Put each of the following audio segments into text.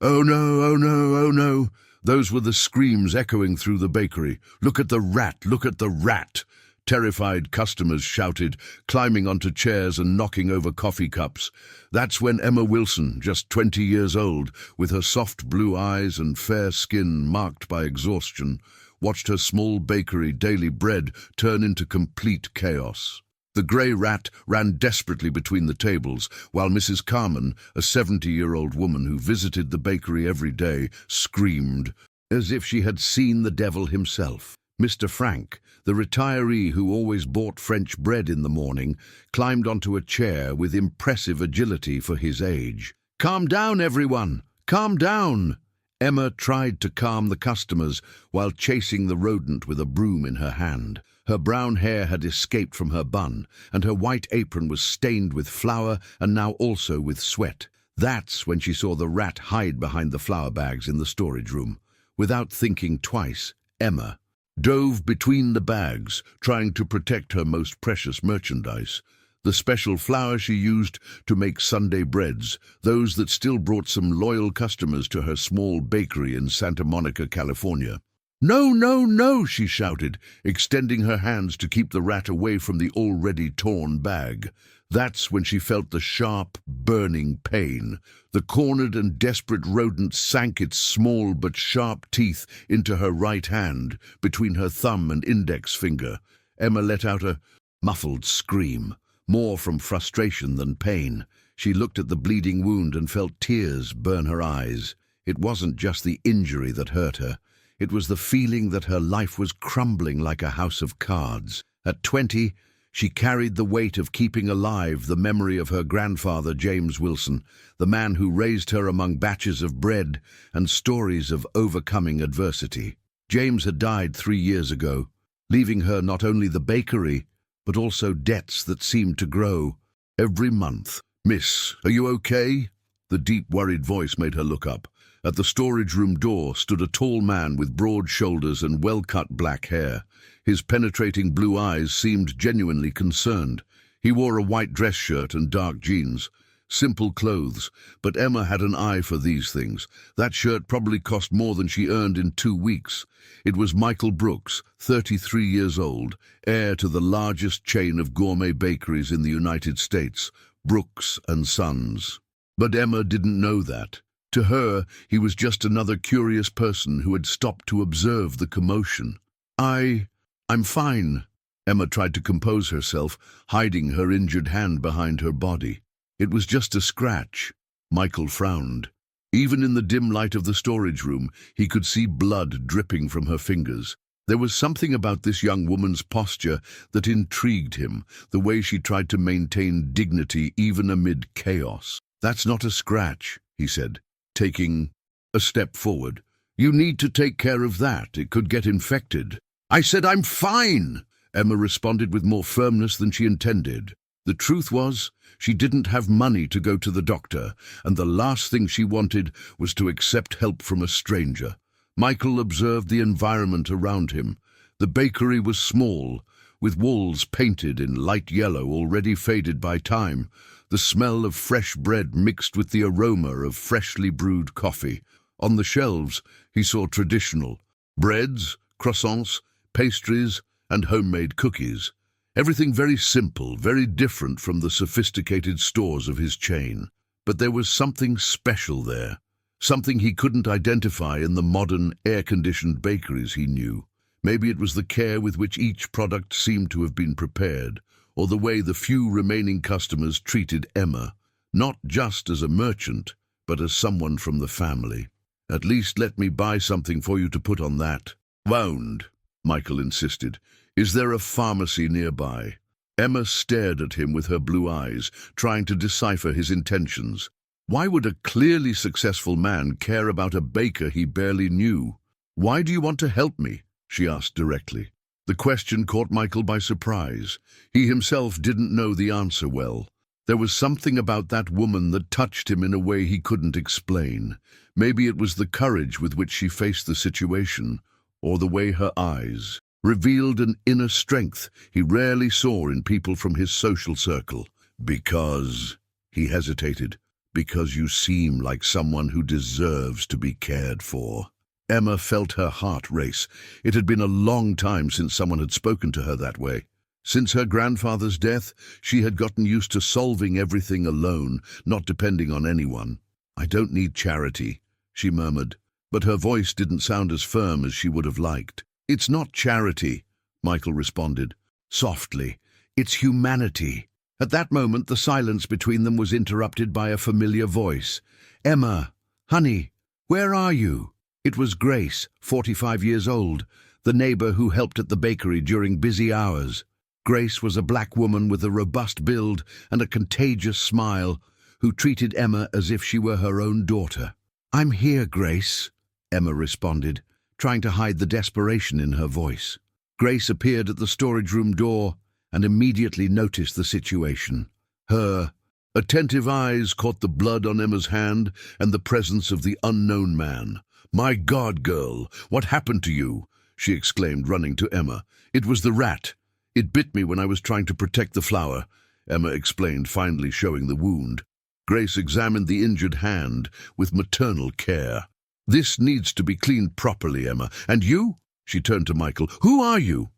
"Oh no, oh no, oh no." Those were the screams echoing through the bakery. "Look at the rat, look at the rat." Terrified customers shouted, climbing onto chairs and knocking over coffee cups. That's when Emma Wilson, just 20 years old, with her soft blue eyes and fair skin marked by exhaustion, watched her small bakery daily bread turn into complete chaos. The grey rat ran desperately between the tables, while Mrs. Carman, a 70-year-old woman who visited the bakery every day, screamed, as if she had seen the devil himself. Mr. Frank, the retiree who always bought French bread in the morning, climbed onto a chair with impressive agility for his age. "Calm down, everyone! Calm down!" Emma tried to calm the customers while chasing the rodent with a broom in her hand. Her brown hair had escaped from her bun, and her white apron was stained with flour and now also with sweat. That's when she saw the rat hide behind the flour bags in the storage room. Without thinking twice, Emma dove between the bags, trying to protect her most precious merchandise. The special flour she used to make Sunday breads, those that still brought some loyal customers to her small bakery in Santa Monica, California. "No, no, no," she shouted, extending her hands to keep the rat away from the already torn bag. That's when she felt the sharp, burning pain. The cornered and desperate rodent sank its small but sharp teeth into her right hand, between her thumb and index finger. Emma let out a muffled scream, more from frustration than pain. She looked at the bleeding wound and felt tears burn her eyes. It wasn't just the injury that hurt her. It was the feeling that her life was crumbling like a house of cards. At 20, she carried the weight of keeping alive the memory of her grandfather, James Wilson, the man who raised her among batches of bread and stories of overcoming adversity. James had died 3 years ago, leaving her not only the bakery, but also debts that seemed to grow every month. "Miss, are you okay?" The deep, worried voice made her look up. At the storage room door stood a tall man with broad shoulders and well-cut black hair. His penetrating blue eyes seemed genuinely concerned. He wore a white dress shirt and dark jeans. Simple clothes, but Emma had an eye for these things. That shirt probably cost more than she earned in 2 weeks. It was Michael Brooks, 33 years old, heir to the largest chain of gourmet bakeries in the United States, Brooks and Sons. But Emma didn't know that. To her, he was just another curious person who had stopped to observe the commotion. I'm fine." Emma tried to compose herself, hiding her injured hand behind her body. "It was just a scratch." Michael frowned. Even in the dim light of the storage room, he could see blood dripping from her fingers. There was something about this young woman's posture that intrigued him, the way she tried to maintain dignity even amid chaos. "That's not a scratch," he said, taking a step forward. "You need to take care of that. It could get infected." "I said I'm fine," Emma responded with more firmness than she intended. The truth was, she didn't have money to go to the doctor, and the last thing she wanted was to accept help from a stranger. Michael observed the environment around him. The bakery was small, with walls painted in light yellow already faded by time. The smell of fresh bread mixed with the aroma of freshly brewed coffee. On the shelves, he saw traditional breads, croissants, pastries, and homemade cookies. Everything very simple, very different from the sophisticated stores of his chain. But there was something special there, something he couldn't identify in the modern, air-conditioned bakeries he knew. Maybe it was the care with which each product seemed to have been prepared, or the way the few remaining customers treated Emma, not just as a merchant, but as someone from the family. "At least let me buy something for you to put on that." "Won't," Michael insisted. "Is there a pharmacy nearby?" Emma stared at him with her blue eyes, trying to decipher his intentions. Why would a clearly successful man care about a baker he barely knew? "Why do you want to help me?" she asked directly. The question caught Michael by surprise. He himself didn't know the answer well. There was something about that woman that touched him in a way he couldn't explain. Maybe it was the courage with which she faced the situation, or the way her eyes revealed an inner strength he rarely saw in people from his social circle. "Because," he hesitated, Because you seem like someone who deserves to be cared for. Emma felt her heart race. It had been a long time since someone had spoken to her that way. Since her grandfather's death, she had gotten used to solving everything alone, not depending on anyone. "I don't need charity," she murmured, but her voice didn't sound as firm as she would have liked. "It's not charity," Michael responded, softly. "It's humanity." At that moment, the silence between them was interrupted by a familiar voice. "Emma, honey, where are you?" It was Grace, 45 years old, the neighbor who helped at the bakery during busy hours. Grace was a black woman with a robust build and a contagious smile, who treated Emma as if she were her own daughter. "I'm here, Grace," Emma responded, trying to hide the desperation in her voice. Grace appeared at the storage room door and immediately noticed the situation. Her attentive eyes caught the blood on Emma's hand and the presence of the unknown man. "My God, girl, what happened to you?" she exclaimed, running to Emma. "It was the rat. It bit me when I was trying to protect the flour," Emma explained, finally showing the wound. Grace examined the injured hand with maternal care. "This needs to be cleaned properly, Emma. And you?" She turned to Michael. "Who are you?"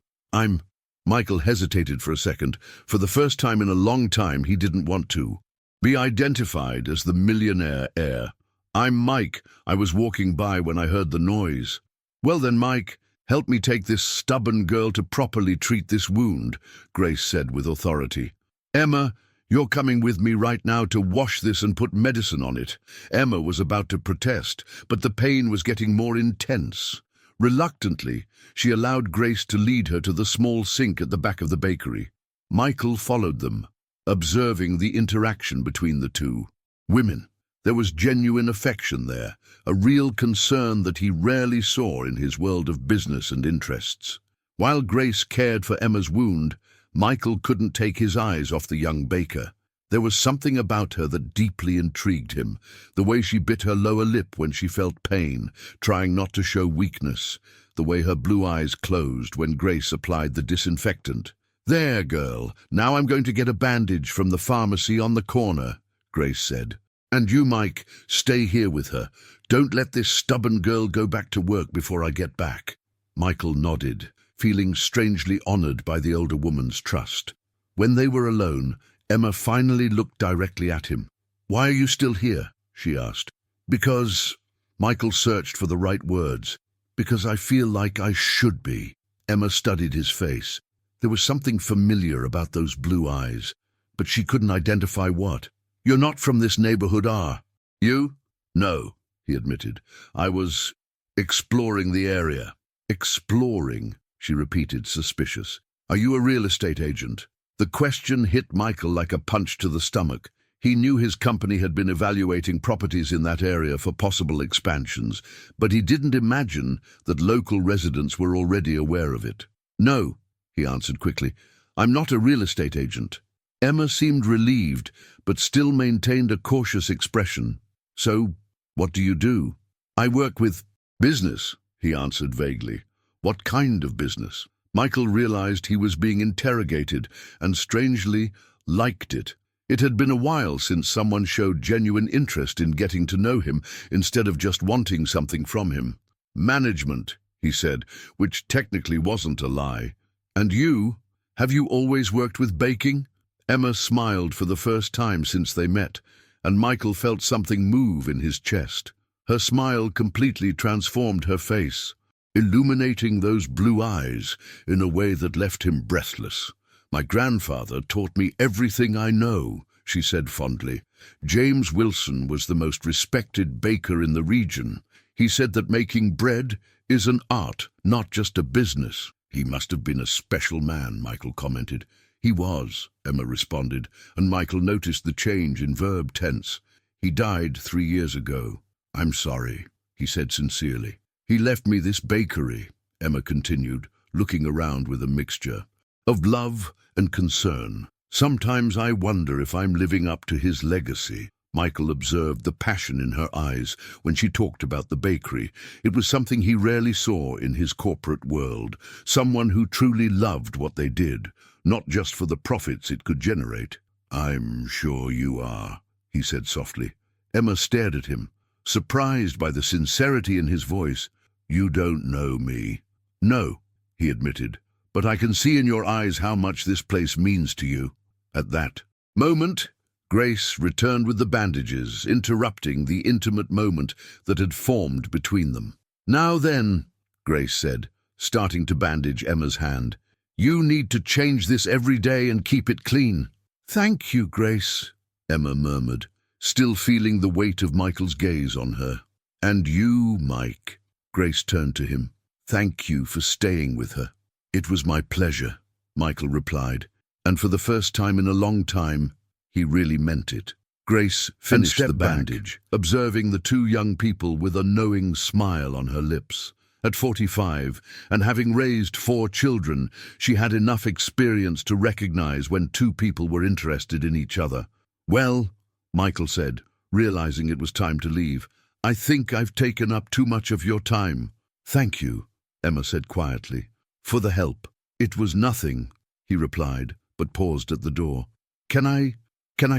Michael hesitated for a second. For the first time in a long time, he didn't want to be identified as the Millionaire heir. "I'm Mike. I was walking by when I heard the noise." "Well then, Mike, help me take this stubborn girl to properly treat this wound," Grace said with authority. "Emma, you're coming with me right now to wash this and put medicine on it." Emma was about to protest, but the pain was getting more intense. Reluctantly, she allowed Grace to lead her to the small sink at the back of the bakery. Michael followed them, observing the interaction between the two women. There was genuine affection there, a real concern that he rarely saw in his world of business and interests. While Grace cared for Emma's wound, Michael couldn't take his eyes off the young baker. There was something about her that deeply intrigued him, the way she bit her lower lip when she felt pain, trying not to show weakness, the way her blue eyes closed when Grace applied the disinfectant. "There, girl, now I'm going to get a bandage from the pharmacy on the corner," Grace said. "And you, Mike, stay here with her. Don't let this stubborn girl go back to work before I get back." Michael nodded, feeling strangely honored by the older woman's trust. When they were alone, Emma finally looked directly at him. "Why are you still here?" she asked. "Because—" Michael searched for the right words. "Because I feel like I should be." Emma studied his face. There was something familiar about those blue eyes, but she couldn't identify what. "You're not from this neighborhood, are you?" "No," he admitted. "I was exploring the area." "Exploring," she repeated, suspicious. "Are you a real estate agent?" The question hit Michael like a punch to the stomach. He knew his company had been evaluating properties in that area for possible expansions, but he didn't imagine that local residents were already aware of it. "No," he answered quickly. "I'm not a real estate agent." Emma seemed relieved, but still maintained a cautious expression. "So, what do you do?" "I work with business," he answered vaguely. "What kind of business?" Michael realized he was being interrogated and strangely liked it. It had been a while since someone showed genuine interest in getting to know him instead of just wanting something from him. "Management," he said, which technically wasn't a lie. "And you? Have you always worked with baking?" Emma smiled for the first time since they met, and Michael felt something move in his chest. Her smile completely transformed her face, illuminating those blue eyes in a way that left him breathless. "My grandfather taught me everything I know," she said fondly. "James Wilson was the most respected baker in the region. He said that making bread is an art, not just a business." "He must have been a special man," Michael commented. "He was," Emma responded, and Michael noticed the change in verb tense. "He died 3 years ago." "I'm sorry," he said sincerely. "He left me this bakery," Emma continued, looking around with a mixture of love and concern. "Sometimes I wonder if I'm living up to his legacy." Michael observed the passion in her eyes when she talked about the bakery. It was something he rarely saw in his corporate world, someone who truly loved what they did, not just for the profits it could generate. "I'm sure you are," he said softly. Emma stared at him, surprised by the sincerity in his voice. "You don't know me." "No," he admitted, "but I can see in your eyes how much this place means to you." At that moment, Grace returned with the bandages, interrupting the intimate moment that had formed between them. "Now then," Grace said, starting to bandage Emma's hand, "you need to change this every day and keep it clean." "Thank you, Grace," Emma murmured, still feeling the weight of Michael's gaze on her. "And you, Mike," Grace turned to him. "Thank you for staying with her." "It was my pleasure," Michael replied, and for the first time in a long time, he really meant it. Grace finished the bandage, observing the two young people with a knowing smile on her lips. At 45, and having raised 4 children, she had enough experience to recognize when two people were interested in each other. "Well," Michael said, realizing it was time to leave, "I think I've taken up too much of your time." "Thank you," Emma said quietly, "for the help." "It was nothing," he replied, but paused at the door. Can I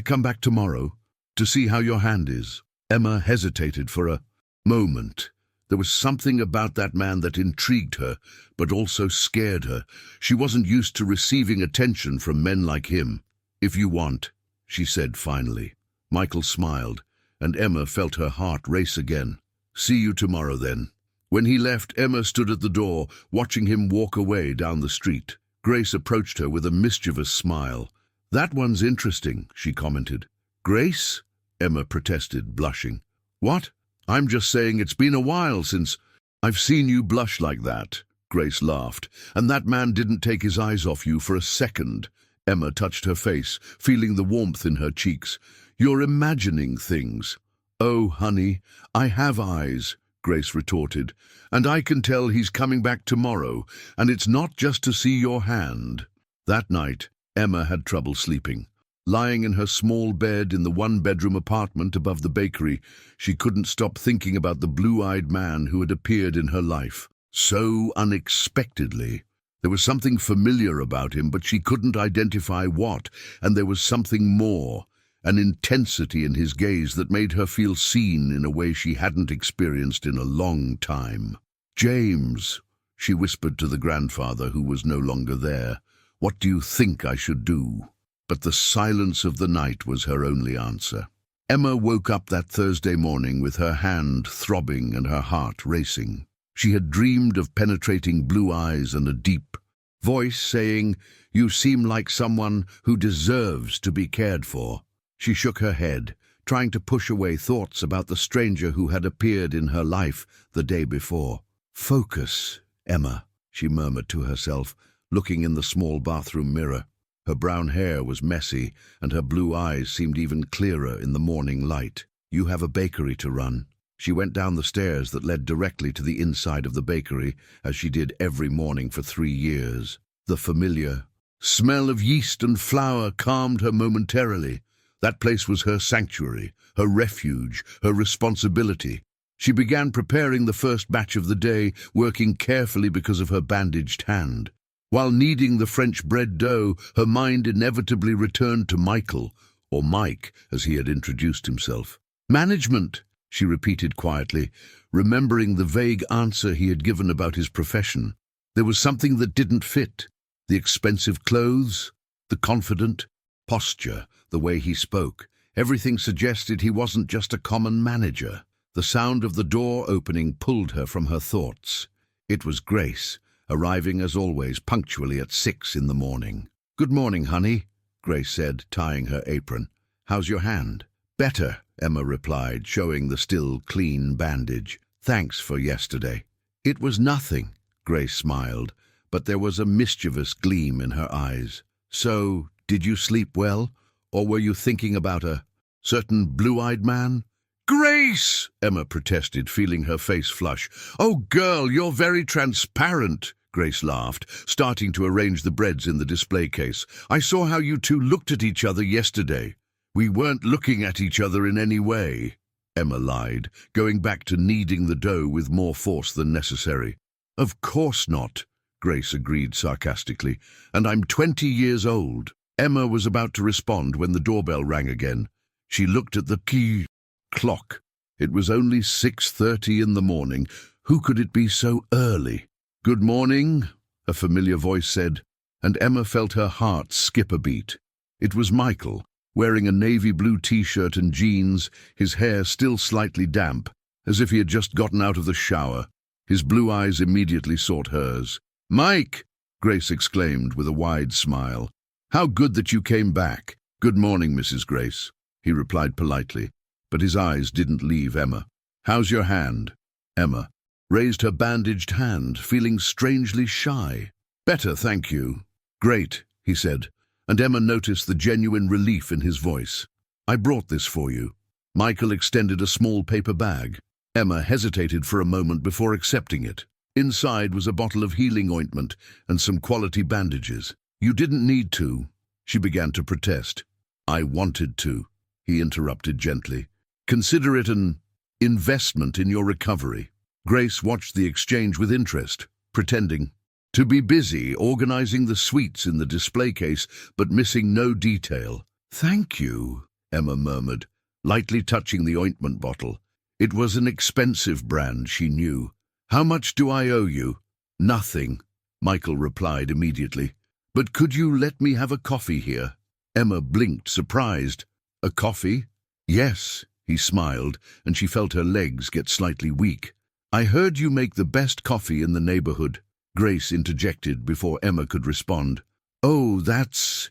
come back tomorrow to see how your hand is?" Emma hesitated for a moment. There was something about that man that intrigued her, but also scared her. She wasn't used to receiving attention from men like him. "If you want," she said finally. Michael smiled, and Emma felt her heart race again. "See you tomorrow, then." When he left, Emma stood at the door, watching him walk away down the street. Grace approached her with a mischievous smile. "That one's interesting," she commented. "Grace?" Emma protested, blushing. "What? I'm just saying it's been a while since I've seen you blush like that." Grace laughed. "And that man didn't take his eyes off you for a second." Emma touched her face, feeling the warmth in her cheeks. "You're imagining things." "Oh, honey, I have eyes," Grace retorted, "and I can tell he's coming back tomorrow, and it's not just to see your hand." That night, Emma had trouble sleeping. Lying in her small bed in the one-bedroom apartment above the bakery, she couldn't stop thinking about the blue-eyed man who had appeared in her life. So unexpectedly. There was something familiar about him, but she couldn't identify what, and there was something more, an intensity in his gaze that made her feel seen in a way she hadn't experienced in a long time. "James," she whispered to the grandfather who was no longer there, "what do you think I should do?" But the silence of the night was her only answer. Emma woke up that Thursday morning with her hand throbbing and her heart racing. She had dreamed of penetrating blue eyes and a deep voice saying, "You seem like someone who deserves to be cared for." She shook her head, trying to push away thoughts about the stranger who had appeared in her life the day before. "Focus, Emma," she murmured to herself, looking in the small bathroom mirror. Her brown hair was messy, and her blue eyes seemed even clearer in the morning light. "You have a bakery to run." She went down the stairs that led directly to the inside of the bakery, as she did every morning for 3 years. The familiar smell of yeast and flour calmed her momentarily. That place was her sanctuary, her refuge, her responsibility. She began preparing the first batch of the day, working carefully because of her bandaged hand. While kneading the French bread dough, her mind inevitably returned to Michael, or Mike, as he had introduced himself. "Management," she repeated quietly, remembering the vague answer he had given about his profession. There was something that didn't fit. The expensive clothes, the confident posture, the way he spoke. Everything suggested he wasn't just a common manager. The sound of the door opening pulled her from her thoughts. It was Grace, arriving as always punctually at 6 in the morning. "Good morning, honey," Grace said, tying her apron. "How's your hand?" "Better," Emma replied, showing the still clean bandage. "Thanks for yesterday." "It was nothing," Grace smiled, but there was a mischievous gleam in her eyes. "So, did you sleep well, or were you thinking about a certain blue-eyed man?" "Grace!" Emma protested, feeling her face flush. "Oh, girl, you're very transparent," Grace laughed, starting to arrange the breads in the display case. "I saw how you two looked at each other yesterday." "We weren't looking at each other in any way," Emma lied, going back to kneading the dough with more force than necessary. "Of course not," Grace agreed sarcastically, "and I'm 20 years old." Emma was about to respond when the doorbell rang again. She looked at the key. clock. It was only 6:30 in the morning. Who could it be so early? "Good morning," a familiar voice said, and Emma felt her heart skip a beat. It was Michael, wearing a navy blue t-shirt and jeans, his hair still slightly damp, as if he had just gotten out of the shower. His blue eyes immediately sought hers. "Mike!" Grace exclaimed with a wide smile. "How good that you came back." "Good morning, Mrs. Grace," he replied politely, but his eyes didn't leave Emma. "How's your hand?" Emma raised her bandaged hand, feeling strangely shy. "Better, thank you." "Great," he said, and Emma noticed the genuine relief in his voice. "I brought this for you." Michael extended a small paper bag. Emma hesitated for a moment before accepting it. Inside was a bottle of healing ointment and some quality bandages. "You didn't need to," she began to protest. "I wanted to," he interrupted gently. "Consider it an investment in your recovery." Grace watched the exchange with interest, pretending to be busy organizing the sweets in the display case, but missing no detail. "Thank you," Emma murmured, lightly touching the ointment bottle. It was an expensive brand, she knew. "How much do I owe you?" "Nothing," Michael replied immediately. "But could you let me have a coffee here?" Emma blinked, surprised. "A coffee?" "Yes," he smiled, and she felt her legs get slightly weak. "I heard you make the best coffee in the neighborhood," Grace interjected before Emma could respond. "Oh, that's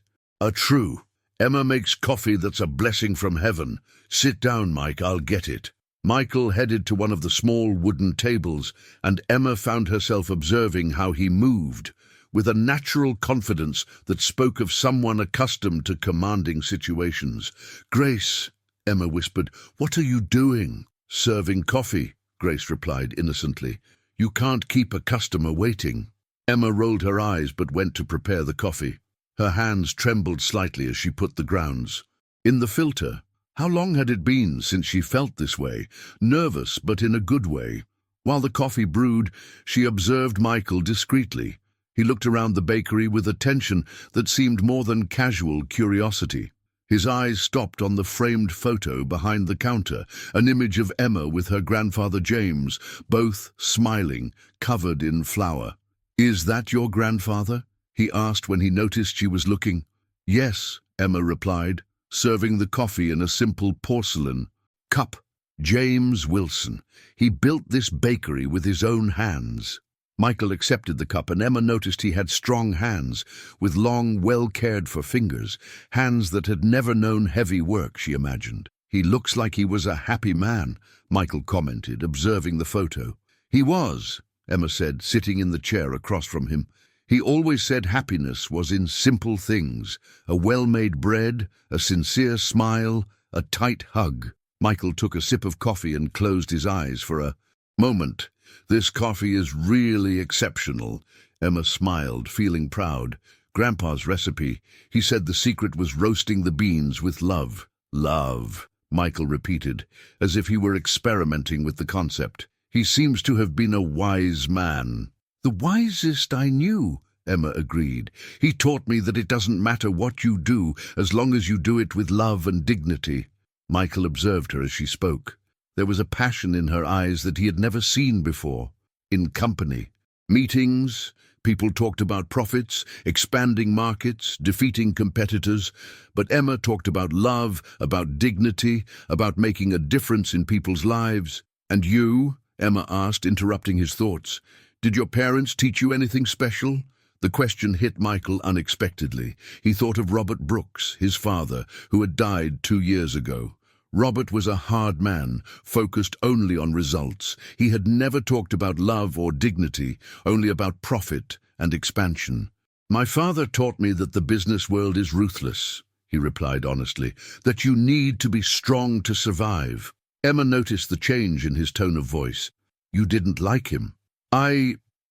true. Emma makes coffee that's a blessing from heaven. Sit down, Mike, I'll get it." Michael headed to one of the small wooden tables, and Emma found herself observing how he moved, with a natural confidence that spoke of someone accustomed to commanding situations. "Grace," Emma whispered, "what are you doing?" "Serving coffee," Grace replied innocently. "You can't keep a customer waiting." Emma rolled her eyes but went to prepare the coffee. Her hands trembled slightly as she put the grounds in the filter. How long had it been since she felt this way, nervous but in a good way? While the coffee brewed, she observed Michael discreetly. He looked around the bakery with attention that seemed more than casual curiosity. His eyes stopped on the framed photo behind the counter, an image of Emma with her grandfather James, both smiling, covered in flour. "Is that your grandfather?" he asked when he noticed she was looking. "Yes," Emma replied, serving the coffee in a simple porcelain cup. "James Wilson. He built this bakery with his own hands." Michael accepted the cup, and Emma noticed he had strong hands, with long, well-cared-for fingers, hands that had never known heavy work, she imagined. "He looks like he was a happy man," Michael commented, observing the photo. "He was," Emma said, sitting in the chair across from him. "He always said happiness was in simple things, a well-made bread, a sincere smile, a tight hug." Michael took a sip of coffee and closed his eyes for a moment. "This coffee is really exceptional," Emma smiled, feeling proud. "Grandpa's recipe. He said the secret was roasting the beans with love." "Love," Michael repeated, as if he were experimenting with the concept. "He seems to have been a wise man." "The wisest I knew," Emma agreed. "He taught me that it doesn't matter what you do, as long as you do it with love and dignity." Michael observed her as she spoke. There was a passion in her eyes that he had never seen before. In company, meetings, people talked about profits, expanding markets, defeating competitors, but Emma talked about love, about dignity, about making a difference in people's lives. "And you?" Emma asked, interrupting his thoughts. "Did your parents teach you anything special?" The question hit Michael unexpectedly. He thought of Robert Brooks, his father, who had died 2 years ago. Robert was a hard man, focused only on results. He had never talked about love or dignity, only about profit and expansion. "My father taught me that the business world is ruthless," he replied honestly, "that you need to be strong to survive." Emma noticed the change in his tone of voice. "You didn't like him?"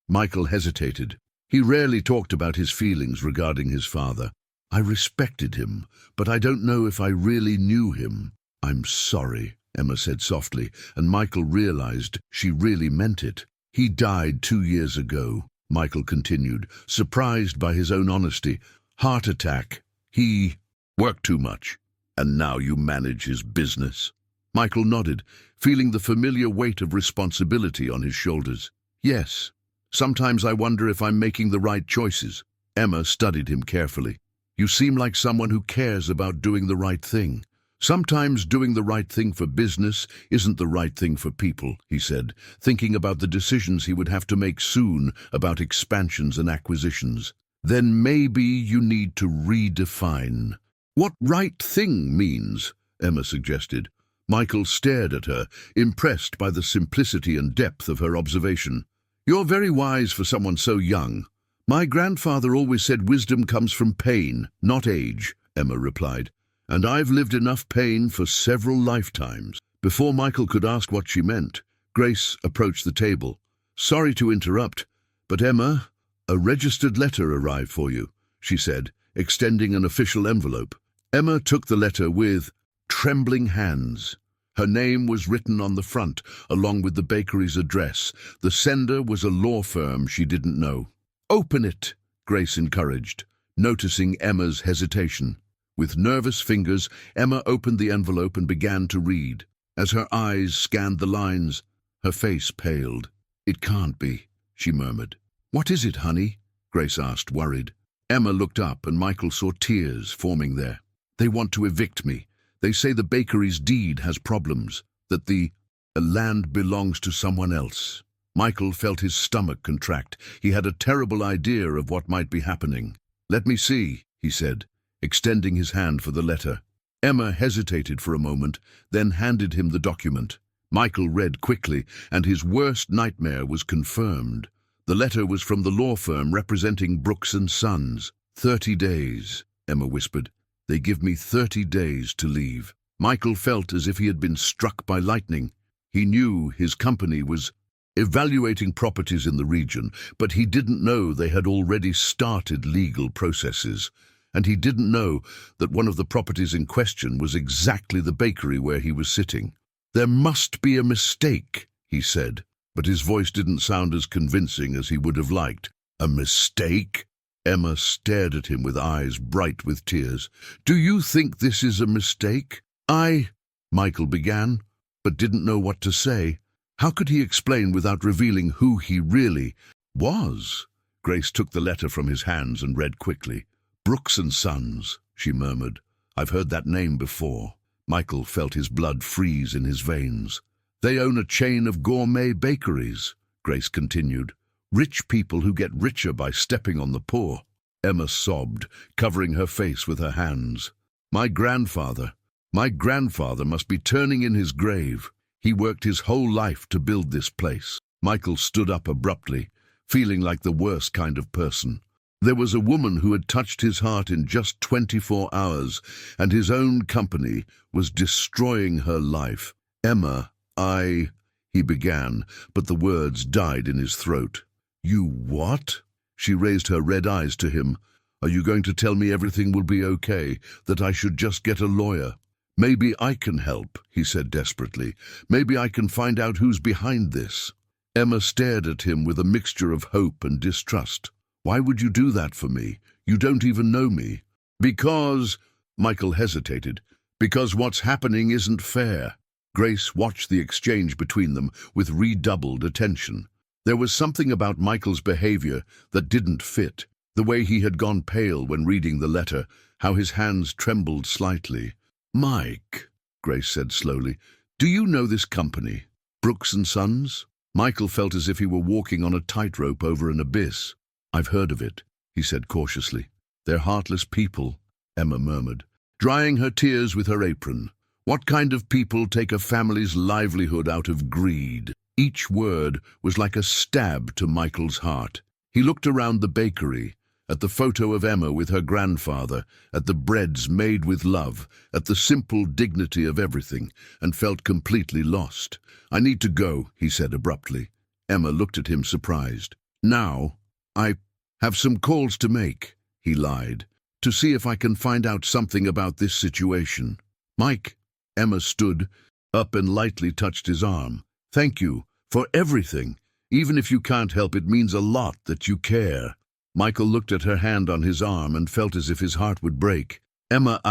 Michael hesitated. He rarely talked about his feelings regarding his father. "I respected him, but I don't know if I really knew him." "I'm sorry," Emma said softly, and Michael realized she really meant it. "He died 2 years ago," Michael continued, surprised by his own honesty. "Heart attack. He worked too much. And now you manage his business." Michael nodded, feeling the familiar weight of responsibility on his shoulders. Yes. Sometimes I wonder if I'm making the right choices. Emma studied him carefully. You seem like someone who cares about doing the right thing. Sometimes doing the right thing for business isn't the right thing for people, he said, thinking about the decisions he would have to make soon about expansions and acquisitions. Then maybe you need to redefine what right thing means, Emma suggested. Michael stared at her, impressed by the simplicity and depth of her observation. You're very wise for someone so young. My grandfather always said wisdom comes from pain, not age, Emma replied. And I've lived enough pain for several lifetimes. Before Michael could ask what she meant, Grace approached the table. Sorry to interrupt, but Emma, a registered letter arrived for you, she said, extending an official envelope. Emma took the letter with trembling hands. Her name was written on the front, along with the bakery's address. The sender was a law firm she didn't know. Open it, Grace encouraged, noticing Emma's hesitation. With nervous fingers, Emma opened the envelope and began to read. As her eyes scanned the lines, her face paled. It can't be, she murmured. What is it, honey? Grace asked, worried. Emma looked up and Michael saw tears forming there. They want to evict me. They say the bakery's deed has problems, that the land belongs to someone else. Michael felt his stomach contract. He had a terrible idea of what might be happening. Let me see, he said, extending his hand for the letter. Emma hesitated for a moment, then handed him the document. Michael read quickly, and his worst nightmare was confirmed. The letter was from the law firm representing Brooks & Sons. 30 days, Emma whispered. They give me 30 days to leave. Michael felt as if he had been struck by lightning. He knew his company was evaluating properties in the region, but he didn't know they had already started legal processes. And he didn't know that one of the properties in question was exactly the bakery where he was sitting. There must be a mistake, he said, but his voice didn't sound as convincing as he would have liked. A mistake? Emma stared at him with eyes bright with tears. Do you think this is a mistake? Michael began, but didn't know what to say. How could he explain without revealing who he really was? Grace took the letter from his hands and read quickly. Brooks & Sons, she murmured. I've heard that name before. Michael felt his blood freeze in his veins. They own a chain of gourmet bakeries, Grace continued. Rich people who get richer by stepping on the poor. Emma sobbed, covering her face with her hands. My grandfather must be turning in his grave. He worked his whole life to build this place. Michael stood up abruptly, feeling like the worst kind of person. There was a woman who had touched his heart in just 24 hours, and his own company was destroying her life. Emma, he began, but the words died in his throat. You what? She raised her red eyes to him. Are you going to tell me everything will be okay, that I should just get a lawyer? Maybe I can help, he said desperately. Maybe I can find out who's behind this. Emma stared at him with a mixture of hope and distrust. Why would you do that for me? You don't even know me. Because, Michael hesitated, because what's happening isn't fair. Grace watched the exchange between them with redoubled attention. There was something about Michael's behavior that didn't fit. The way he had gone pale when reading the letter, how his hands trembled slightly. Mike, Grace said slowly, do you know this company, Brooks & Sons? Michael felt as if he were walking on a tightrope over an abyss. I've heard of it, he said cautiously. They're heartless people, Emma murmured, drying her tears with her apron. What kind of people take a family's livelihood out of greed? Each word was like a stab to Michael's heart. He looked around the bakery, at the photo of Emma with her grandfather, at the breads made with love, at the simple dignity of everything, and felt completely lost. I need to go, he said abruptly. Emma looked at him surprised. Now, I have some calls to make, he lied, to see if I can find out something about this situation. Mike, Emma stood up and lightly touched his arm. Thank you for everything. Even if you can't help, it means a lot that you care. Michael looked at her hand on his arm and felt as if his heart would break. Emma,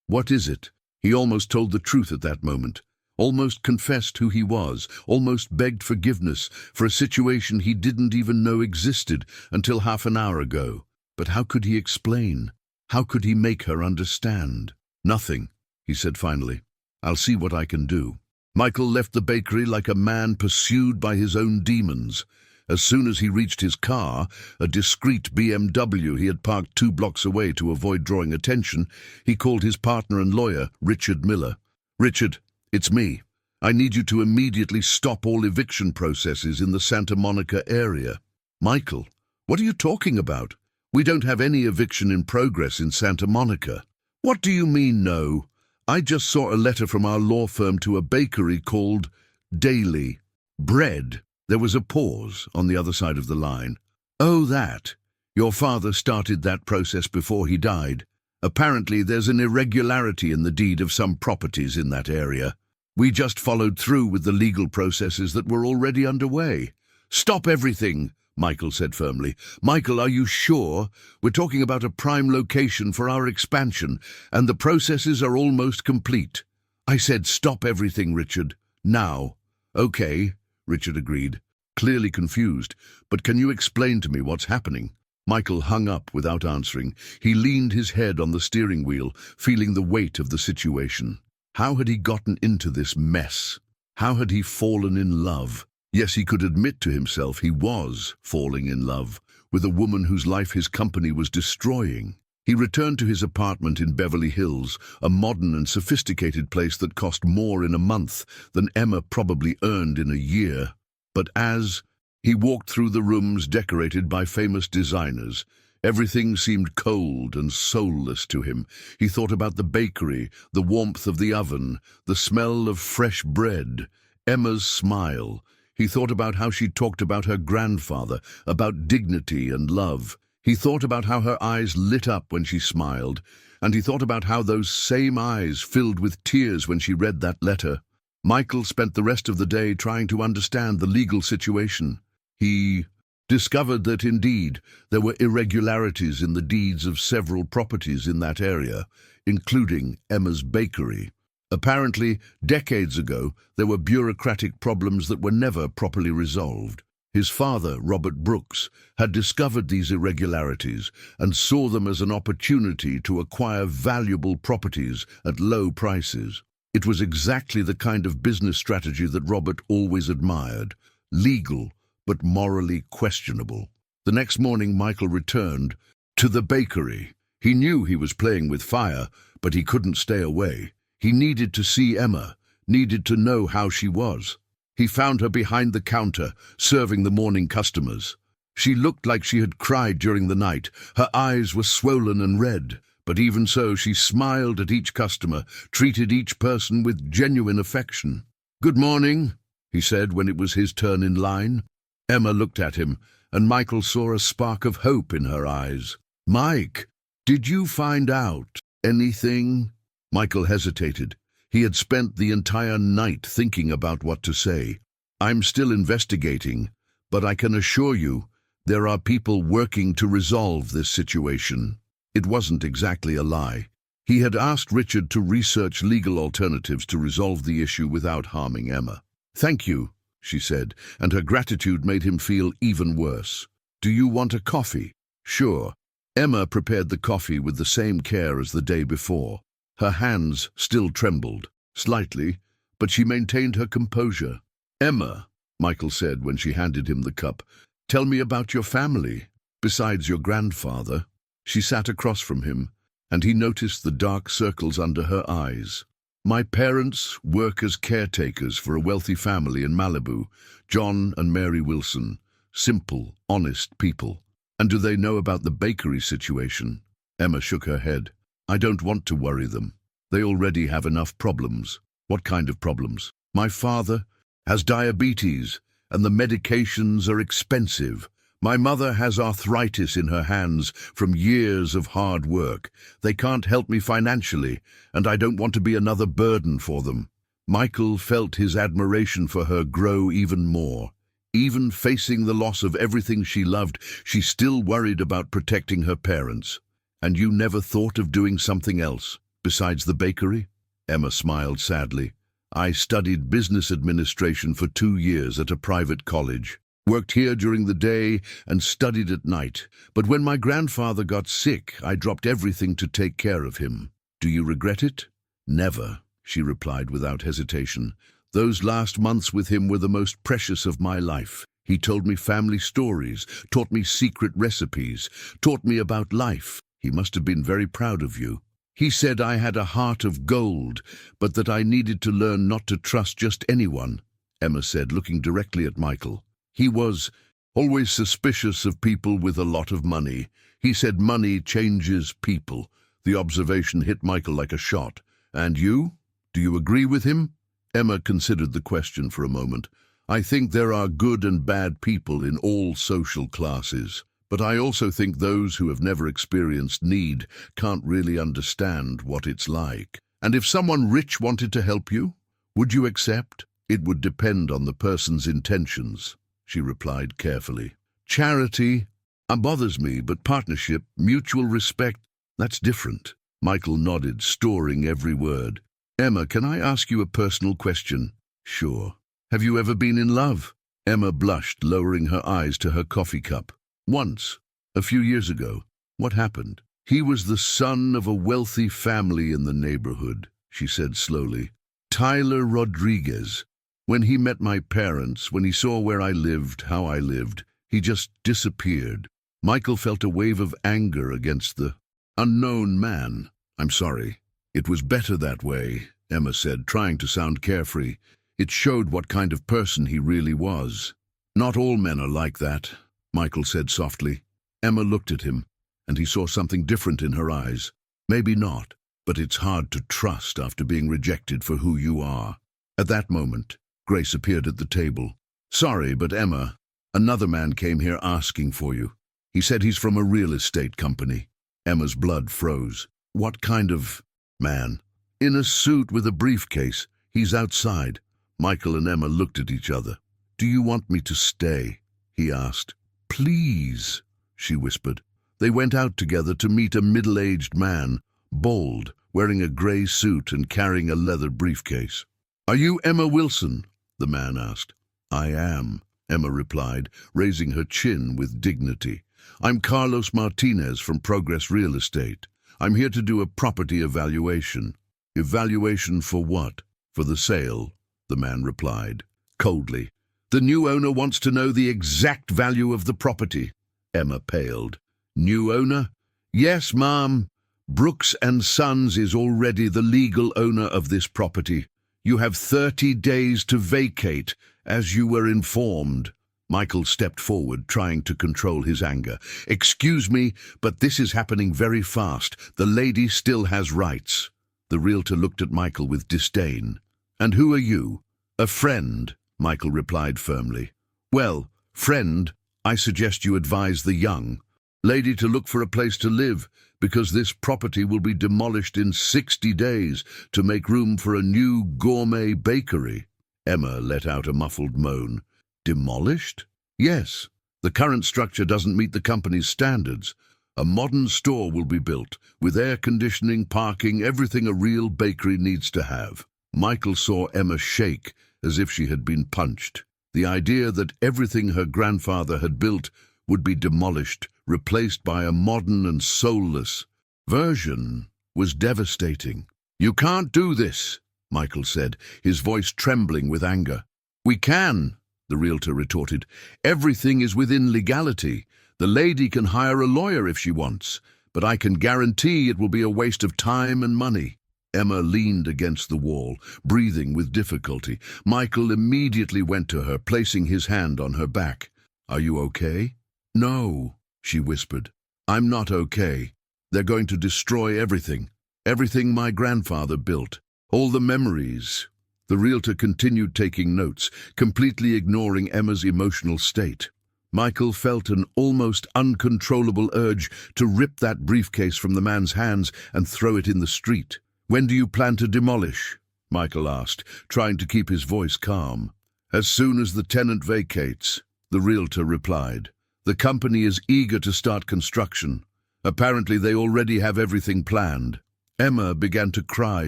what is it? He almost told the truth at that moment. almost confessed who he was, almost begged forgiveness for a situation he didn't even know existed until half an hour ago. But how could he explain? How could he make her understand? "Nothing," he said finally. "I'll see what I can do." Michael left the bakery like a man pursued by his own demons. As soon as he reached his car, a discreet BMW he had parked 2 blocks away to avoid drawing attention, he called his partner and lawyer, Richard Miller. "Richard, it's me. I need you to immediately stop all eviction processes in the Santa Monica area." "Michael, what are you talking about? We don't have any eviction in progress in Santa Monica." "What do you mean, no? I just saw a letter from our law firm to a bakery called Daily Bread." There was a pause on the other side of the line. "Oh, that. Your father started that process before he died. Apparently there's an irregularity in the deed of some properties in that area. We just followed through with the legal processes that were already underway." "Stop everything," Michael said firmly. "Michael, are you sure? We're talking about a prime location for our expansion, and the processes are almost complete." "I said stop everything, Richard. Now." "Okay," Richard agreed, clearly confused. "But can you explain to me what's happening?" Michael hung up without answering. He leaned his head on the steering wheel, feeling the weight of the situation. How had he gotten into this mess? How had he fallen in love? Yes, he could admit to himself he was falling in love with a woman whose life his company was destroying. He returned to his apartment in Beverly Hills, a modern and sophisticated place that cost more in a month than Emma probably earned in a year. But as he walked through the rooms decorated by famous designers, everything seemed cold and soulless to him. He thought about the bakery, the warmth of the oven, the smell of fresh bread, Emma's smile. He thought about how she talked about her grandfather, about dignity and love. He thought about how her eyes lit up when she smiled, and he thought about how those same eyes filled with tears when she read that letter. Michael spent the rest of the day trying to understand the legal situation. He discovered that indeed there were irregularities in the deeds of several properties in that area, including Emma's bakery. Apparently, decades ago, there were bureaucratic problems that were never properly resolved. His father, Robert Brooks, had discovered these irregularities and saw them as an opportunity to acquire valuable properties at low prices. It was exactly the kind of business strategy that Robert always admired, legal but morally questionable. The next morning, Michael returned to the bakery. He knew he was playing with fire, but he couldn't stay away. He needed to see Emma, needed to know how she was. He found her behind the counter, serving the morning customers. She looked like she had cried during the night. Her eyes were swollen and red, but even so she smiled at each customer, treated each person with genuine affection. "Good morning," he said when it was his turn in line. Emma looked at him, and Michael saw a spark of hope in her eyes. "Mike, did you find out anything?" Michael hesitated. He had spent the entire night thinking about what to say. "I'm still investigating, but I can assure you there are people working to resolve this situation." It wasn't exactly a lie. He had asked Richard to research legal alternatives to resolve the issue without harming Emma. "Thank you," she said, and her gratitude made him feel even worse. "Do you want a coffee?" "Sure." Emma prepared the coffee with the same care as the day before. Her hands still trembled, slightly, but she maintained her composure. "Emma," Michael said when she handed him the cup, "tell me about your family, besides your grandfather." She sat across from him, and he noticed the dark circles under her eyes. "My parents work as caretakers for a wealthy family in Malibu, John and Mary Wilson. Simple, honest people." "And do they know about the bakery situation?" Emma shook her head. "I don't want to worry them. They already have enough problems." "What kind of problems?" "My father has diabetes, and the medications are expensive. My mother has arthritis in her hands from years of hard work. They can't help me financially, and I don't want to be another burden for them." Michael felt his admiration for her grow even more. Even facing the loss of everything she loved, she still worried about protecting her parents. "And you never thought of doing something else, besides the bakery?" Emma smiled sadly. I studied business administration for 2 years at a private college. Worked here during the day and studied at night. But when my grandfather got sick, I dropped everything to take care of him. Do you regret it? Never, she replied without hesitation. Those last months with him were the most precious of my life. He told me family stories, taught me secret recipes, taught me about life. He must have been very proud of you. He said I had a heart of gold, but that I needed to learn not to trust just anyone, Emma said, looking directly at Michael. He was always suspicious of people with a lot of money. He said money changes people. The observation hit Michael like a shot. And you? Do you agree with him? Emma considered the question for a moment. I think there are good and bad people in all social classes. But I also think those who have never experienced need can't really understand what it's like. And if someone rich wanted to help you, would you accept? It would depend on the person's intentions, she replied carefully. Charity bothers me, but partnership, mutual respect, that's different. Michael nodded, storing every word. Emma, can I ask you a personal question? Sure. Have you ever been in love? Emma blushed, lowering her eyes to her coffee cup. Once, a few years ago. What happened? He was the son of a wealthy family in the neighborhood, she said slowly. Tyler Rodriguez. When he met my parents, when he saw where I lived, how I lived, he just disappeared. Michael felt a wave of anger against the unknown man. I'm sorry. It was better that way, Emma said, trying to sound carefree. It showed what kind of person he really was. Not all men are like that, Michael said softly. Emma looked at him, and he saw something different in her eyes. Maybe not, but it's hard to trust after being rejected for who you are. At that moment, Grace appeared at the table. Sorry, but Emma, another man came here asking for you. He said he's from a real estate company. Emma's blood froze. What kind of man? In a suit with a briefcase. He's outside. Michael and Emma looked at each other. Do you want me to stay? He asked. Please, she whispered. They went out together to meet a middle-aged man, bald, wearing a grey suit and carrying a leather briefcase. Are you Emma Wilson? The man asked. I am, Emma replied, raising her chin with dignity. I'm Carlos Martinez from Progress Real Estate. I'm here to do a property evaluation. Evaluation for what? For the sale, the man replied, coldly. The new owner wants to know the exact value of the property. Emma paled. New owner? Yes, ma'am. Brooks and Sons is already the legal owner of this property. You have 30 days to vacate, as you were informed. Michael stepped forward, trying to control his anger. Excuse me, but this is happening very fast. The lady still has rights. The realtor looked at Michael with disdain. And who are you? A friend, Michael replied firmly. Well, friend, I suggest you advise the young lady to look for a place to live, because this property will be demolished in 60 days to make room for a new gourmet bakery. Emma let out a muffled moan. Demolished? Yes. The current structure doesn't meet the company's standards. A modern store will be built, with air conditioning, parking, everything a real bakery needs to have. Michael saw Emma shake as if she had been punched. The idea that everything her grandfather had built would be demolished, replaced by a modern and soulless version, was devastating. You can't do this, Michael said, his voice trembling with anger. We can, the realtor retorted. Everything is within legality. The lady can hire a lawyer if she wants, but I can guarantee it will be a waste of time and money. Emma leaned against the wall, breathing with difficulty. Michael immediately went to her, placing his hand on her back. Are you okay? No, she whispered. I'm not okay. They're going to destroy everything. Everything my grandfather built. All the memories. The realtor continued taking notes, completely ignoring Emma's emotional state. Michael felt an almost uncontrollable urge to rip that briefcase from the man's hands and throw it in the street. When do you plan to demolish? Michael asked, trying to keep his voice calm. As soon as the tenant vacates, the realtor replied. The company is eager to start construction. Apparently they already have everything planned. Emma began to cry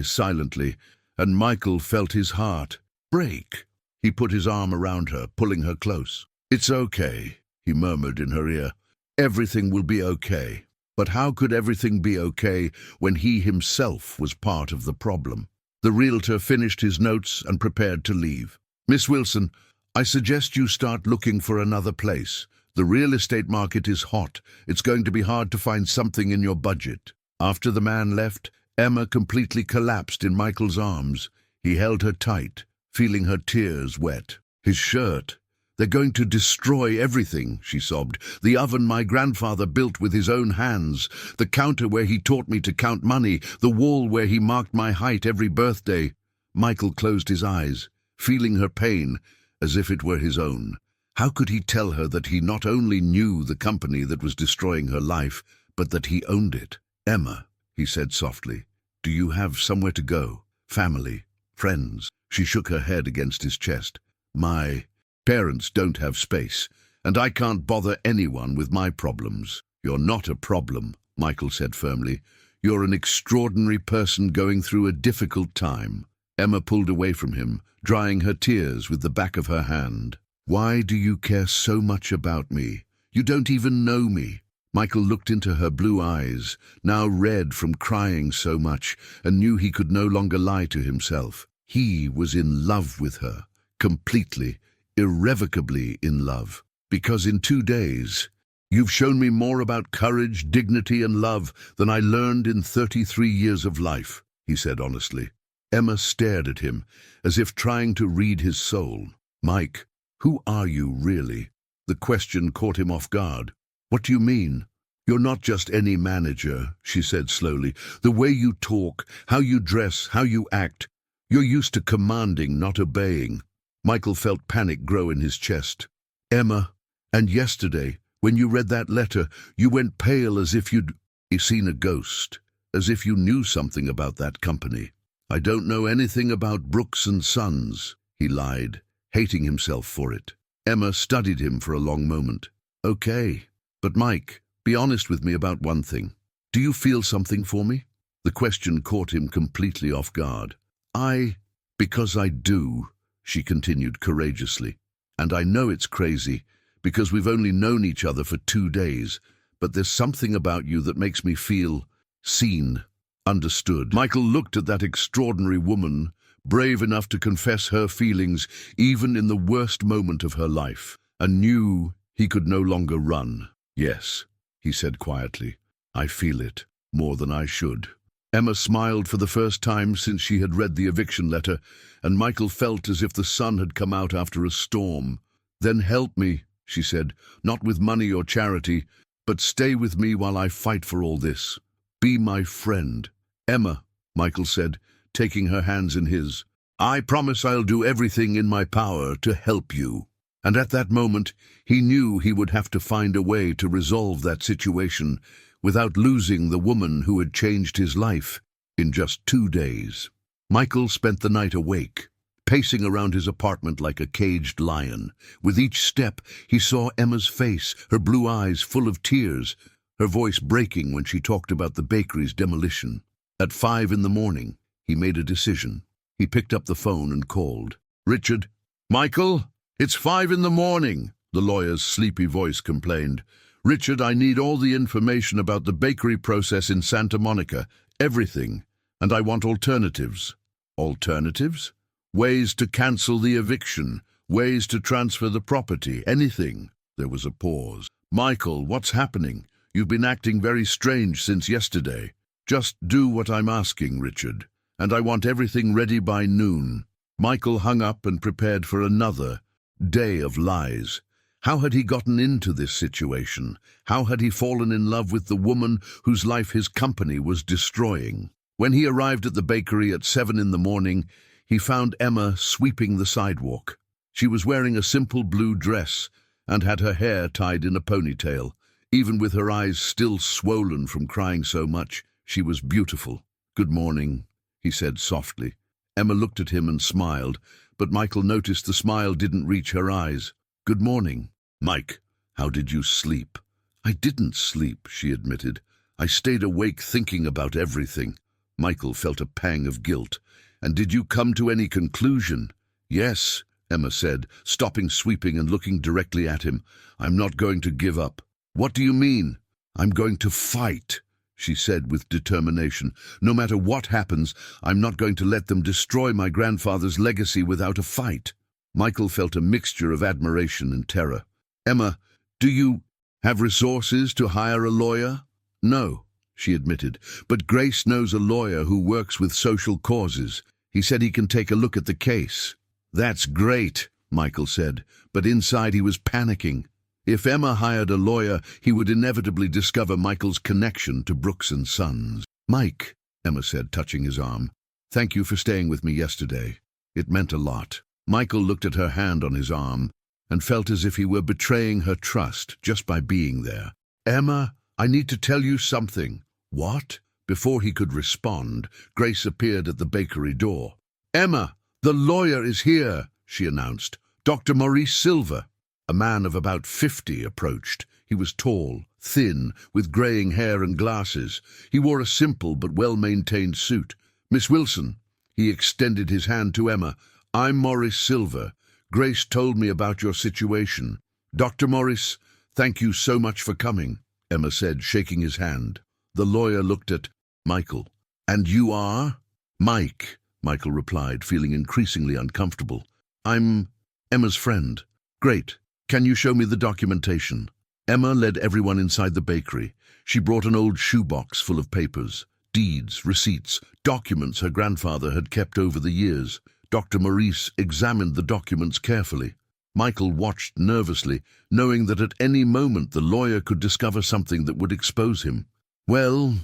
silently, and Michael felt his heart break. He put his arm around her, pulling her close. "It's okay," he murmured in her ear. "Everything will be okay." But how could everything be okay when he himself was part of the problem? The realtor finished his notes and prepared to leave. "Miss Wilson, I suggest you start looking for another place. The real estate market is hot. It's going to be hard to find something in your budget." After the man left, Emma completely collapsed in Michael's arms. He held her tight, feeling her tears wet. "His shirt. They're going to destroy everything," she sobbed. "The oven my grandfather built with his own hands, the counter where he taught me to count money, the wall where he marked my height every birthday." Michael closed his eyes, feeling her pain as if it were his own. How could he tell her that he not only knew the company that was destroying her life, but that he owned it? "Emma," he said softly, "do you have somewhere to go? Family? Friends?" She shook her head against his chest. "My parents don't have space, and I can't bother anyone with my problems." "You're not a problem," Michael said firmly. "You're an extraordinary person going through a difficult time." Emma pulled away from him, drying her tears with the back of her hand. "Why do you care so much about me? You don't even know me." Michael looked into her blue eyes, now red from crying so much, and knew he could no longer lie to himself. He was in love with her, completely, irrevocably in love. "Because in 2 days, you've shown me more about courage, dignity, and love than I learned in 33 years of life," he said honestly. Emma stared at him, as if trying to read his soul. "Mike, who are you really?" The question caught him off guard. "What do you mean?" "You're not just any manager," she said slowly. "The way you talk, how you dress, how you act, you're used to commanding, not obeying." Michael felt panic grow in his chest. "Emma, and yesterday, when you read that letter, you went pale as if you'd seen a ghost, as if you knew something about that company." "I don't know anything about Brooks and Sons," he lied, hating himself for it. Emma studied him for a long moment. "Okay, but Mike, be honest with me about one thing. Do you feel something for me?" The question caught him completely off guard. Because I do," she continued courageously. "And I know it's crazy, because we've only known each other for 2 days, but there's something about you that makes me feel seen, understood." Michael looked at that extraordinary woman, brave enough to confess her feelings even in the worst moment of her life, and knew he could no longer run. "Yes," he said quietly, "I feel it, more than I should." Emma smiled for the first time since she had read the eviction letter, and Michael felt as if the sun had come out after a storm. "Then help me," she said, "not with money or charity, but stay with me while I fight for all this. Be my friend." "Emma," Michael said, taking her hands in his, "I promise I'll do everything in my power to help you." And at that moment, he knew he would have to find a way to resolve that situation without losing the woman who had changed his life in just 2 days. Michael spent the night awake, pacing around his apartment like a caged lion. With each step, he saw Emma's face, her blue eyes full of tears, her voice breaking when she talked about the bakery's demolition. At 5 in the morning, he made a decision. He picked up the phone and called. "Richard?" "Michael, it's 5 in the morning," the lawyer's sleepy voice complained. "Richard, I need all the information about the bakery process in Santa Monica, everything, and I want alternatives." "Alternatives?" "Ways to cancel the eviction, ways to transfer the property, anything." There was a pause. "Michael, what's happening? You've been acting very strange since yesterday." "Just do what I'm asking, Richard, and I want everything ready by noon." Michael hung up and prepared for another day of lies. How had he gotten into this situation? How had he fallen in love with the woman whose life his company was destroying? When he arrived at the bakery at 7 in the morning, he found Emma sweeping the sidewalk. She was wearing a simple blue dress and had her hair tied in a ponytail. Even with her eyes still swollen from crying so much, she was beautiful. "Good morning," he said softly. Emma looked at him and smiled, but Michael noticed the smile didn't reach her eyes. "Good morning." "Mike, how did you sleep?" "I didn't sleep," she admitted. "I stayed awake thinking about everything." Michael felt a pang of guilt, And did you come to any conclusion? Yes, Emma said, stopping sweeping and looking directly at him. I'm not going to give up. What do you mean? I'm going to fight, she said with determination. No matter what happens, I'm not going to let them destroy my grandfather's legacy without a fight. Michael felt a mixture of admiration and terror. Emma, do you have resources to hire a lawyer? No, she admitted, but Grace knows a lawyer who works with social causes. He said he can take a look at the case. That's great, Michael said, but inside he was panicking. If Emma hired a lawyer, he would inevitably discover Michael's connection to Brooks and Sons. Mike, Emma said, touching his arm, thank you for staying with me yesterday. It meant a lot. Michael looked at her hand on his arm and felt as if he were betraying her trust just by being there. Emma, I need to tell you something. What? Before he could respond, Grace appeared at the bakery door. Emma, the lawyer is here, she announced. Dr. Maurice Silver. A man of about 50 approached. He was tall, thin, with greying hair and glasses. He wore a simple but well-maintained suit. Miss Wilson, he extended his hand to Emma. I'm Maurice Silver. Grace told me about your situation. Dr. Maurice, thank you so much for coming, Emma said, shaking his hand. The lawyer looked at Michael. And you are? Mike, Michael replied, feeling increasingly uncomfortable. I'm Emma's friend. Great. Can you show me the documentation? Emma led everyone inside the bakery. She brought an old shoebox full of papers, deeds, receipts, documents her grandfather had kept over the years. Dr. Maurice examined the documents carefully. Michael watched nervously, knowing that at any moment the lawyer could discover something that would expose him. Well,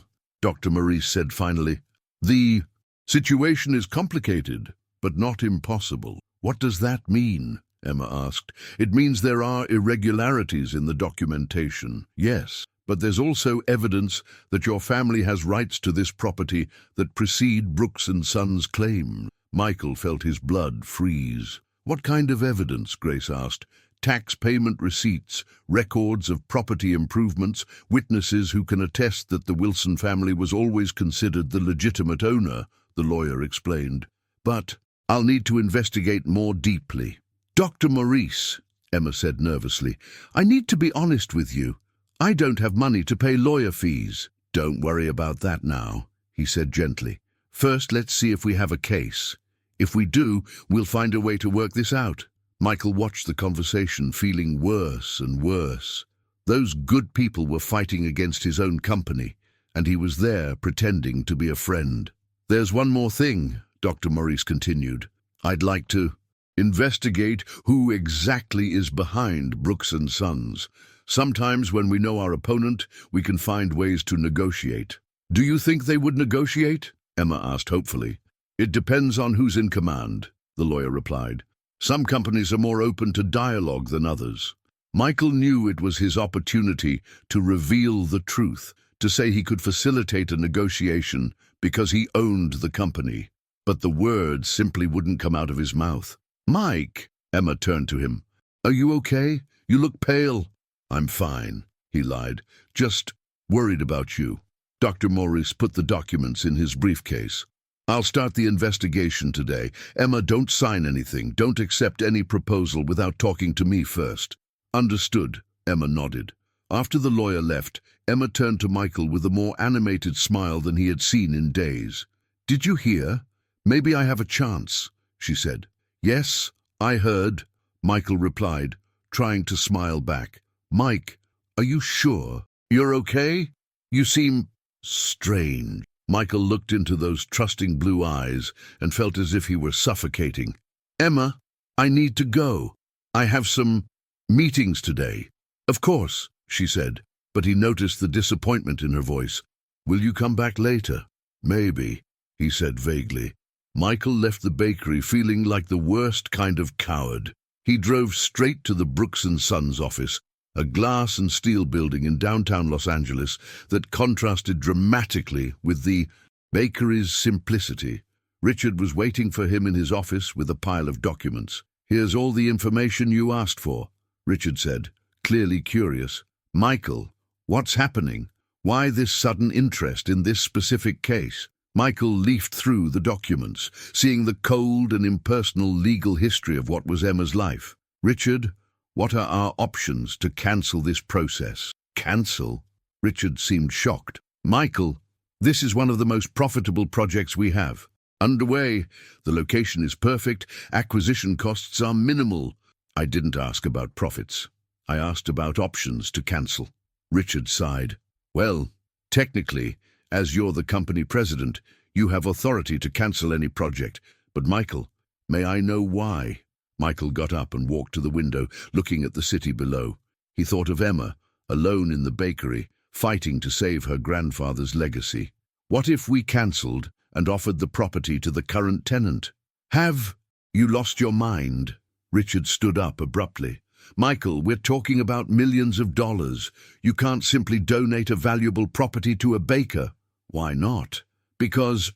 Dr. Maurice said finally, the situation is complicated, but not impossible. What does that mean? Emma asked. It means there are irregularities in the documentation, yes, but there's also evidence that your family has rights to this property that precede Brooks and Sons' claim. Michael felt his blood freeze. What kind of evidence? Grace asked. Tax payment receipts, records of property improvements, witnesses who can attest that the Wilson family was always considered the legitimate owner, the lawyer explained. But I'll need to investigate more deeply. Dr. Maurice, Emma said nervously, I need to be honest with you. I don't have money to pay lawyer fees. Don't worry about that now, he said gently. First, let's see if we have a case. If we do, we'll find a way to work this out. Michael watched the conversation, feeling worse and worse. Those good people were fighting against his own company, and he was there pretending to be a friend. There's one more thing, Dr. Maurice continued. I'd like to investigate who exactly is behind Brooks and Sons. Sometimes when we know our opponent, we can find ways to negotiate. Do you think they would negotiate? Emma asked hopefully. It depends on who's in command, the lawyer replied. Some companies are more open to dialogue than others. Michael knew it was his opportunity to reveal the truth, to say he could facilitate a negotiation because he owned the company. But the words simply wouldn't come out of his mouth. Mike, Emma turned to him. Are you okay? You look pale. I'm fine, he lied. Just worried about you. Dr. Maurice put the documents in his briefcase. I'll start the investigation today. Emma, don't sign anything. Don't accept any proposal without talking to me first. Understood, Emma nodded. After the lawyer left, Emma turned to Michael with a more animated smile than he had seen in days. Did you hear? Maybe I have a chance, she said. Yes, I heard, Michael replied, trying to smile back. Mike, are you sure? You're okay? You seem strange. Michael looked into those trusting blue eyes and felt as if he were suffocating. Emma, I need to go. I have some meetings today. Of course, she said, but he noticed the disappointment in her voice. Will you come back later? Maybe, he said vaguely. Michael left the bakery feeling like the worst kind of coward. He drove straight to the Brooks and Sons office, a glass and steel building in downtown Los Angeles that contrasted dramatically with the bakery's simplicity. Richard was waiting for him in his office with a pile of documents. Here's all the information you asked for, Richard said, clearly curious. Michael, what's happening? Why this sudden interest in this specific case? Michael leafed through the documents, seeing the cold and impersonal legal history of what was Emma's life. Richard, what are our options to cancel this process? Cancel? Richard seemed shocked. Michael, this is one of the most profitable projects we have. Underway, the location is perfect, acquisition costs are minimal. I didn't ask about profits. I asked about options to cancel. Richard sighed. Well, technically, as you're the company president, you have authority to cancel any project. But Michael, may I know why? Michael got up and walked to the window, looking at the city below. He thought of Emma, alone in the bakery, fighting to save her grandfather's legacy. What if we cancelled and offered the property to the current tenant? Have you lost your mind? Richard stood up abruptly. Michael, we're talking about millions of dollars. You can't simply donate a valuable property to a baker. Why not? Because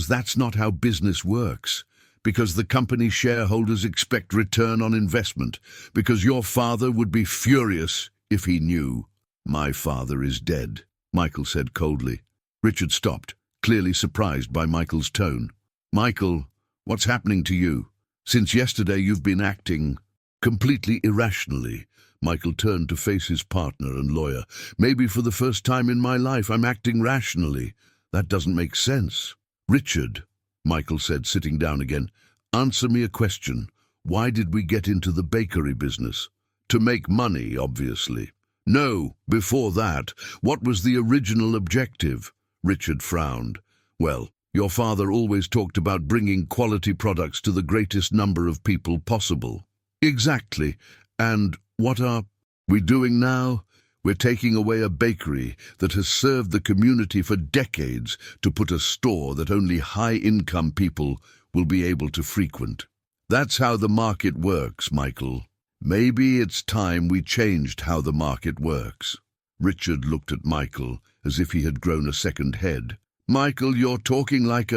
that's not how business works. Because the company shareholders expect return on investment. Because your father would be furious if he knew. My father is dead, Michael said coldly. Richard stopped, clearly surprised by Michael's tone. Michael, what's happening to you? Since yesterday you've been acting completely irrationally. Michael turned to face his partner and lawyer. Maybe for the first time in my life I'm acting rationally. That doesn't make sense. Richard, Michael said, sitting down again, answer me a question. Why did we get into the bakery business? To make money, obviously. No, before that, what was the original objective? Richard frowned. Well, your father always talked about bringing quality products to the greatest number of people possible. Exactly. And what are we doing now? We're taking away a bakery that has served the community for decades to put a store that only high-income people will be able to frequent. That's how the market works, Michael. Maybe it's time we changed how the market works. Richard looked at Michael as if he had grown a second head. Michael, you're talking like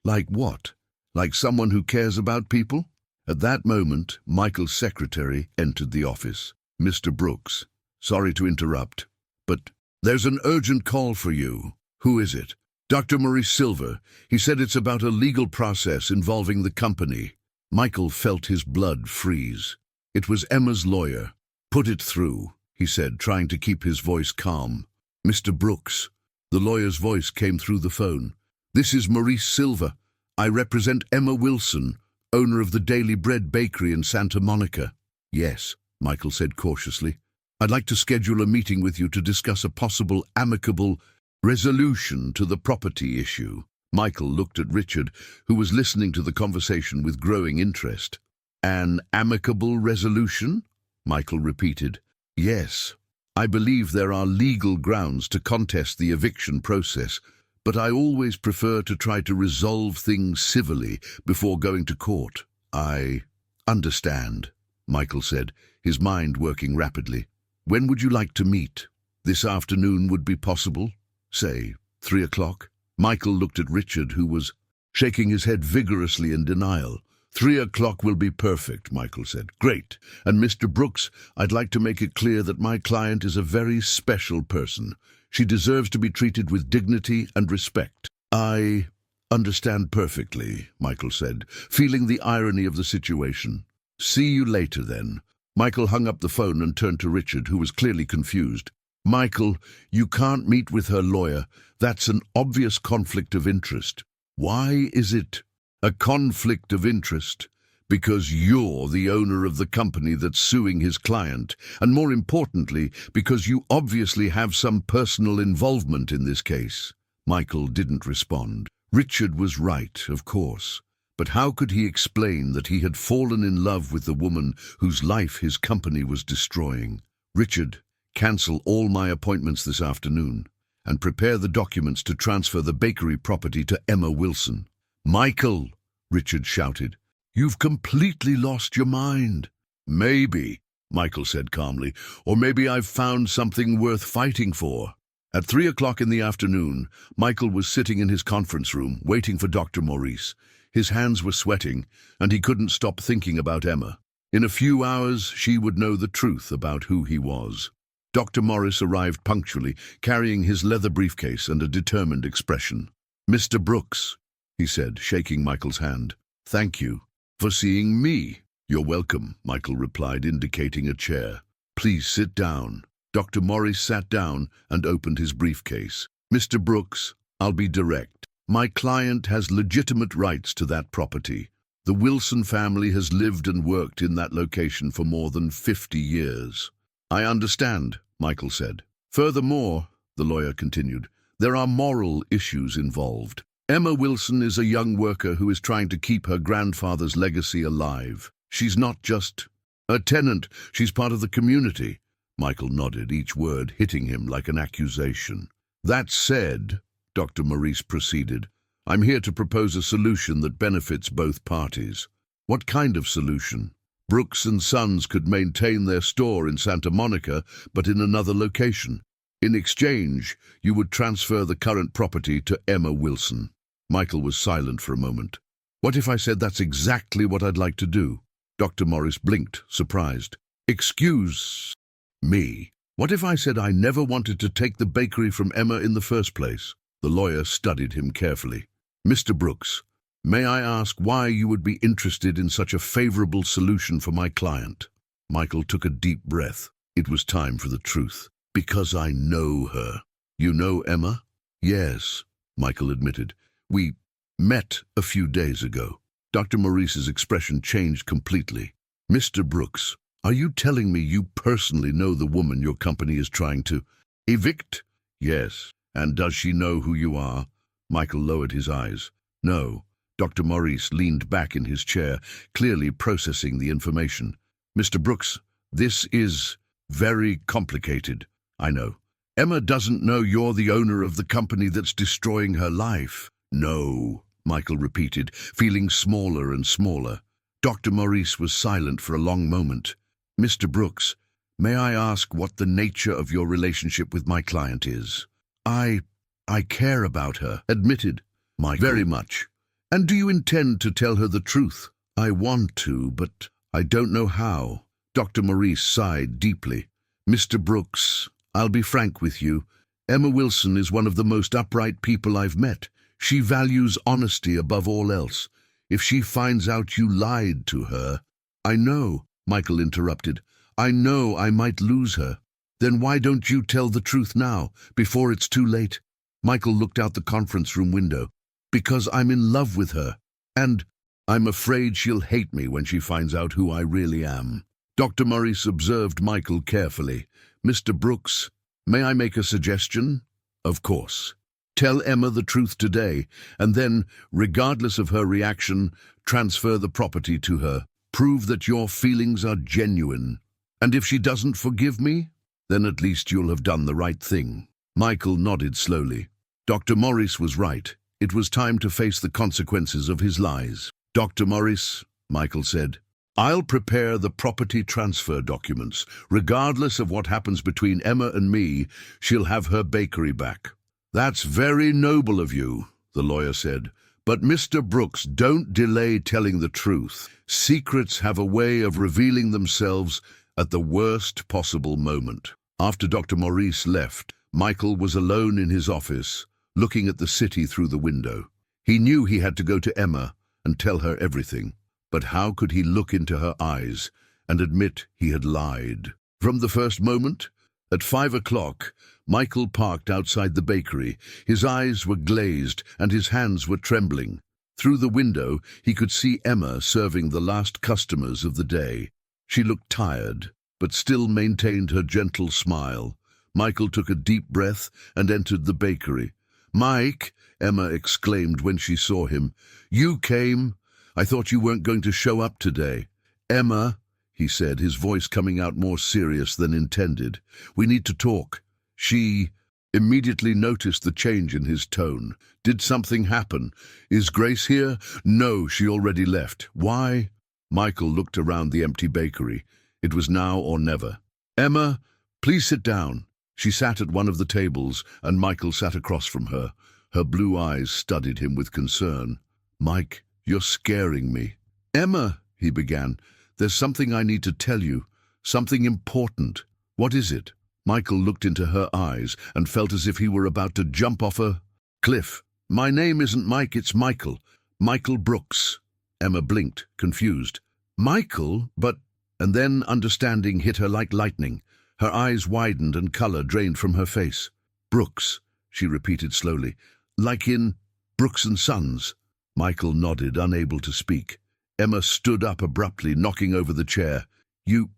what? Like someone who cares about people? At that moment, Michael's secretary entered the office. Mr. Brooks, sorry to interrupt, but there's an urgent call for you. Who is it? Dr. Maurice Silver. He said it's about a legal process involving the company. Michael felt his blood freeze. It was Emma's lawyer. Put it through, he said, trying to keep his voice calm. Mr. Brooks. The lawyer's voice came through the phone. This is Maurice Silver. I represent Emma Wilson, owner of the Daily Bread Bakery in Santa Monica. Yes, Michael said cautiously. I'd like to schedule a meeting with you to discuss a possible amicable resolution to the property issue. Michael looked at Richard, who was listening to the conversation with growing interest. An amicable resolution? Michael repeated. Yes. I believe there are legal grounds to contest the eviction process, but I always prefer to try to resolve things civilly before going to court. I understand, Michael said, his mind working rapidly. When would you like to meet? This afternoon would be possible? Say, 3 o'clock? Michael looked at Richard, who was shaking his head vigorously in denial. 3 o'clock will be perfect, Michael said. Great. And Mr. Brooks, I'd like to make it clear that my client is a very special person. She deserves to be treated with dignity and respect. I understand perfectly, Michael said, feeling the irony of the situation. See you later, then. Michael hung up the phone and turned to Richard, who was clearly confused. Michael, you can't meet with her lawyer. That's an obvious conflict of interest. Why is it a conflict of interest? Because you're the owner of the company that's suing his client, and more importantly, because you obviously have some personal involvement in this case. Michael didn't respond. Richard was right, of course. But how could he explain that he had fallen in love with the woman whose life his company was destroying? Richard, cancel all my appointments this afternoon and prepare the documents to transfer the bakery property to Emma Wilson. Michael, Richard shouted, you've completely lost your mind. Maybe, Michael said calmly, or maybe I've found something worth fighting for. At 3 o'clock in the afternoon, Michael was sitting in his conference room, waiting for Dr. Maurice. His hands were sweating, and he couldn't stop thinking about Emma. In a few hours, she would know the truth about who he was. Dr. Morris arrived punctually, carrying his leather briefcase and a determined expression. Mr. Brooks, he said, shaking Michael's hand. Thank you for seeing me. You're welcome, Michael replied, indicating a chair. Please sit down. Dr. Morris sat down and opened his briefcase. Mr. Brooks, I'll be direct. My client has legitimate rights to that property. The Wilson family has lived and worked in that location for more than 50 years. I understand, Michael said. Furthermore, the lawyer continued, there are moral issues involved. Emma Wilson is a young worker who is trying to keep her grandfather's legacy alive. She's not just a tenant, she's part of the community. Michael nodded, each word hitting him like an accusation. That said, Dr. Maurice proceeded, I'm here to propose a solution that benefits both parties. What kind of solution? Brooks and Sons could maintain their store in Santa Monica, but in another location. In exchange, you would transfer the current property to Emma Wilson. Michael was silent for a moment. What if I said that's exactly what I'd like to do? Dr. Morris blinked, surprised. Excuse me. What if I said I never wanted to take the bakery from Emma in the first place? The lawyer studied him carefully. Mr. Brooks, may I ask why you would be interested in such a favorable solution for my client? Michael took a deep breath. It was time for the truth. Because I know her. You know Emma? Yes, Michael admitted. We met a few days ago. Dr. Maurice's expression changed completely. Mr. Brooks, are you telling me you personally know the woman your company is trying to evict? Yes. And does she know who you are? Michael lowered his eyes. No. Dr. Maurice leaned back in his chair, clearly processing the information. Mr. Brooks, this is very complicated. I know. Emma doesn't know you're the owner of the company that's destroying her life. No, Michael repeated, feeling smaller and smaller. Dr. Maurice was silent for a long moment. Mr. Brooks, may I ask what the nature of your relationship with my client is? I care about her, admitted Michael. Very much. And do you intend to tell her the truth? I want to, but I don't know how. Dr. Maurice sighed deeply. Mr. Brooks, I'll be frank with you. Emma Wilson is one of the most upright people I've met. She values honesty above all else. If she finds out you lied to her— I know, Michael interrupted. I know I might lose her. Then why don't you tell the truth now, before it's too late? Michael looked out the conference room window. Because I'm in love with her. And I'm afraid she'll hate me when she finds out who I really am. Dr. Maurice observed Michael carefully. Mr. Brooks, may I make a suggestion? Of course. Tell Emma the truth today, and then, regardless of her reaction, transfer the property to her. Prove that your feelings are genuine. And if she doesn't forgive me, then at least you'll have done the right thing. Michael nodded slowly. Dr. Morris was right. It was time to face the consequences of his lies. Dr. Morris, Michael said, I'll prepare the property transfer documents. Regardless of what happens between Emma and me, she'll have her bakery back. That's very noble of you, the lawyer said. But Mr. Brooks, don't delay telling the truth. Secrets have a way of revealing themselves at the worst possible moment. After Dr. Maurice left, Michael was alone in his office, looking at the city through the window. He knew he had to go to Emma and tell her everything. But how could he look into her eyes and admit he had lied? From the first moment, at 5 o'clock, Michael parked outside the bakery. His eyes were glazed and his hands were trembling. Through the window, he could see Emma serving the last customers of the day. She looked tired, but still maintained her gentle smile. Michael took a deep breath and entered the bakery. Mike, Emma exclaimed when she saw him. You came? I thought you weren't going to show up today. Emma, he said, his voice coming out more serious than intended. We need to talk. She immediately noticed the change in his tone. Did something happen? Is Grace here? No, she already left. Why? Michael looked around the empty bakery. It was now or never. Emma, please sit down. She sat at one of the tables, and Michael sat across from her. Her blue eyes studied him with concern. Mike, you're scaring me. Emma, he began, there's something I need to tell you. Something important. What is it? Michael looked into her eyes and felt as if he were about to jump off a cliff. My name isn't Mike, it's Michael. Michael Brooks. Emma blinked, confused. Michael? But... And then understanding hit her like lightning. Her eyes widened and color drained from her face. Brooks, she repeated slowly. Like in Brooks and Sons. Michael nodded, unable to speak. Emma stood up abruptly, knocking over the chair. You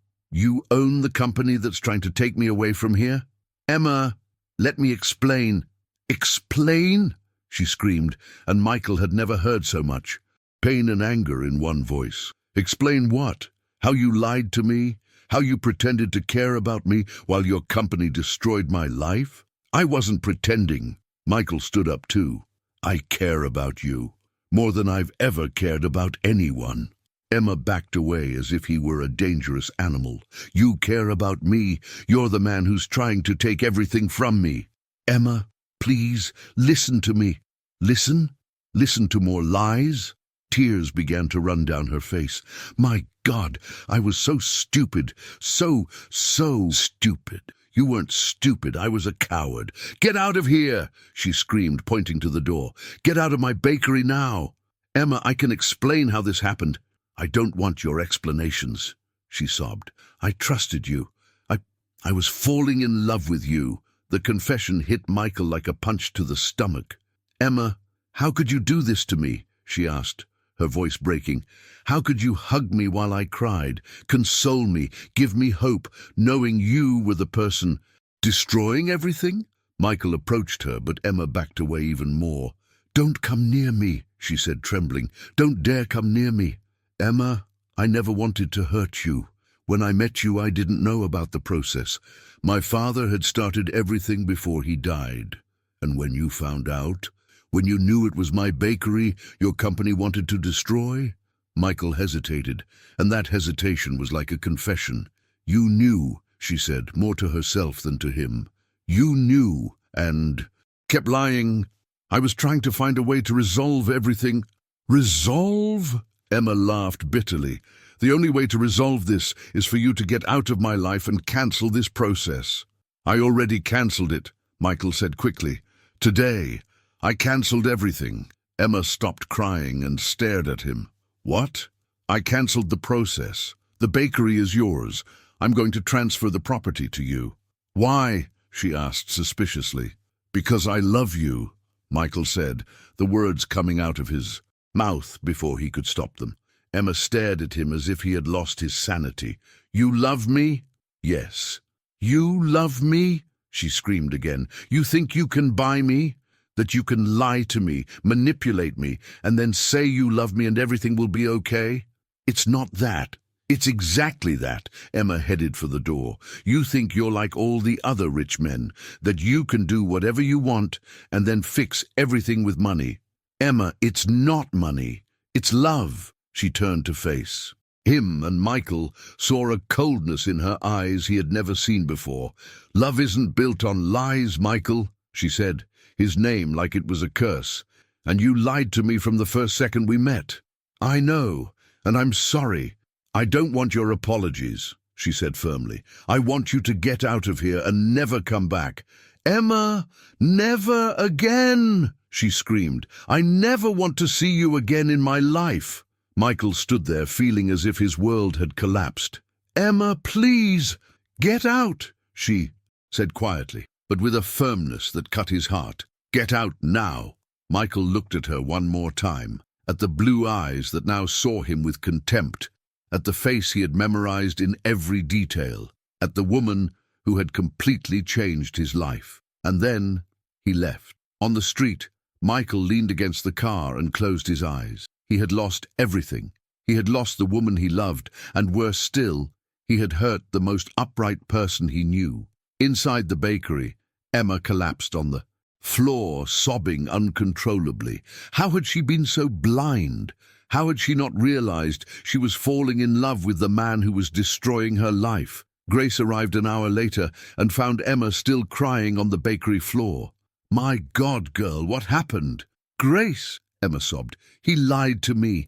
own the company that's trying to take me away from here? Emma, let me explain. Explain? She screamed, and Michael had never heard so much. Pain and anger in one voice. Explain what? How you lied to me? How you pretended to care about me while your company destroyed my life? I wasn't pretending. Michael stood up too. I care about you. More than I've ever cared about anyone. Emma backed away as if he were a dangerous animal. You care about me. You're the man who's trying to take everything from me. Emma, please, listen to me. Listen? Listen to more lies? Tears began to run down her face. My God, I was so stupid. So stupid. You weren't stupid. I was a coward. Get out of here, she screamed, pointing to the door. Get out of my bakery now. Emma, I can explain how this happened. I don't want your explanations, she sobbed. I trusted you. I was falling in love with you. The confession hit Michael like a punch to the stomach. Emma, how could you do this to me? She asked, her voice breaking. How could you hug me while I cried, console me, give me hope, knowing you were the person destroying everything? Michael approached her, but Emma backed away even more. Don't come near me, she said, trembling. Don't dare come near me. Emma, I never wanted to hurt you. When I met you, I didn't know about the process. My father had started everything before he died. And when you found out, when you knew it was my bakery your company wanted to destroy? Michael hesitated, and that hesitation was like a confession. You knew, she said, more to herself than to him. You knew, and kept lying. I was trying to find a way to resolve everything. Resolve? Emma laughed bitterly. The only way to resolve this is for you to get out of my life and cancel this process. I already cancelled it, Michael said quickly. Today, I cancelled everything. Emma stopped crying and stared at him. What? I cancelled the process. The bakery is yours. I'm going to transfer the property to you. Why? She asked suspiciously. Because I love you, Michael said, the words coming out of his mouth before he could stop them. Emma stared at him as if he had lost his sanity. You love me? Yes. You love me? She screamed again. You think you can buy me? That you can lie to me, manipulate me, and then say you love me and everything will be okay? It's not that. It's exactly that. Emma headed for the door. You think you're like all the other rich men, that you can do whatever you want and then fix everything with money. Emma, it's not money. It's love. She turned to face him, and Michael saw a coldness in her eyes he had never seen before. Love isn't built on lies, Michael, she said, his name like it was a curse. And you lied to me from the first second we met. I know, and I'm sorry. I don't want your apologies, she said firmly. I want you to get out of here and never come back. Emma, never again, she screamed. I never want to see you again in my life. Michael stood there feeling as if his world had collapsed. Emma, please, get out, she said quietly, but with a firmness that cut his heart. Get out now. Michael looked at her one more time, at the blue eyes that now saw him with contempt, at the face he had memorized in every detail, at the woman who had completely changed his life. And then he left. On the street, Michael leaned against the car and closed his eyes. He had lost everything. He had lost the woman he loved, and worse still, he had hurt the most upright person he knew. Inside the bakery, Emma collapsed on the floor, sobbing uncontrollably. How had she been so blind? How had she not realized she was falling in love with the man who was destroying her life? Grace arrived an hour later and found Emma still crying on the bakery floor. My God, girl, what happened? Grace, Emma sobbed. He lied to me.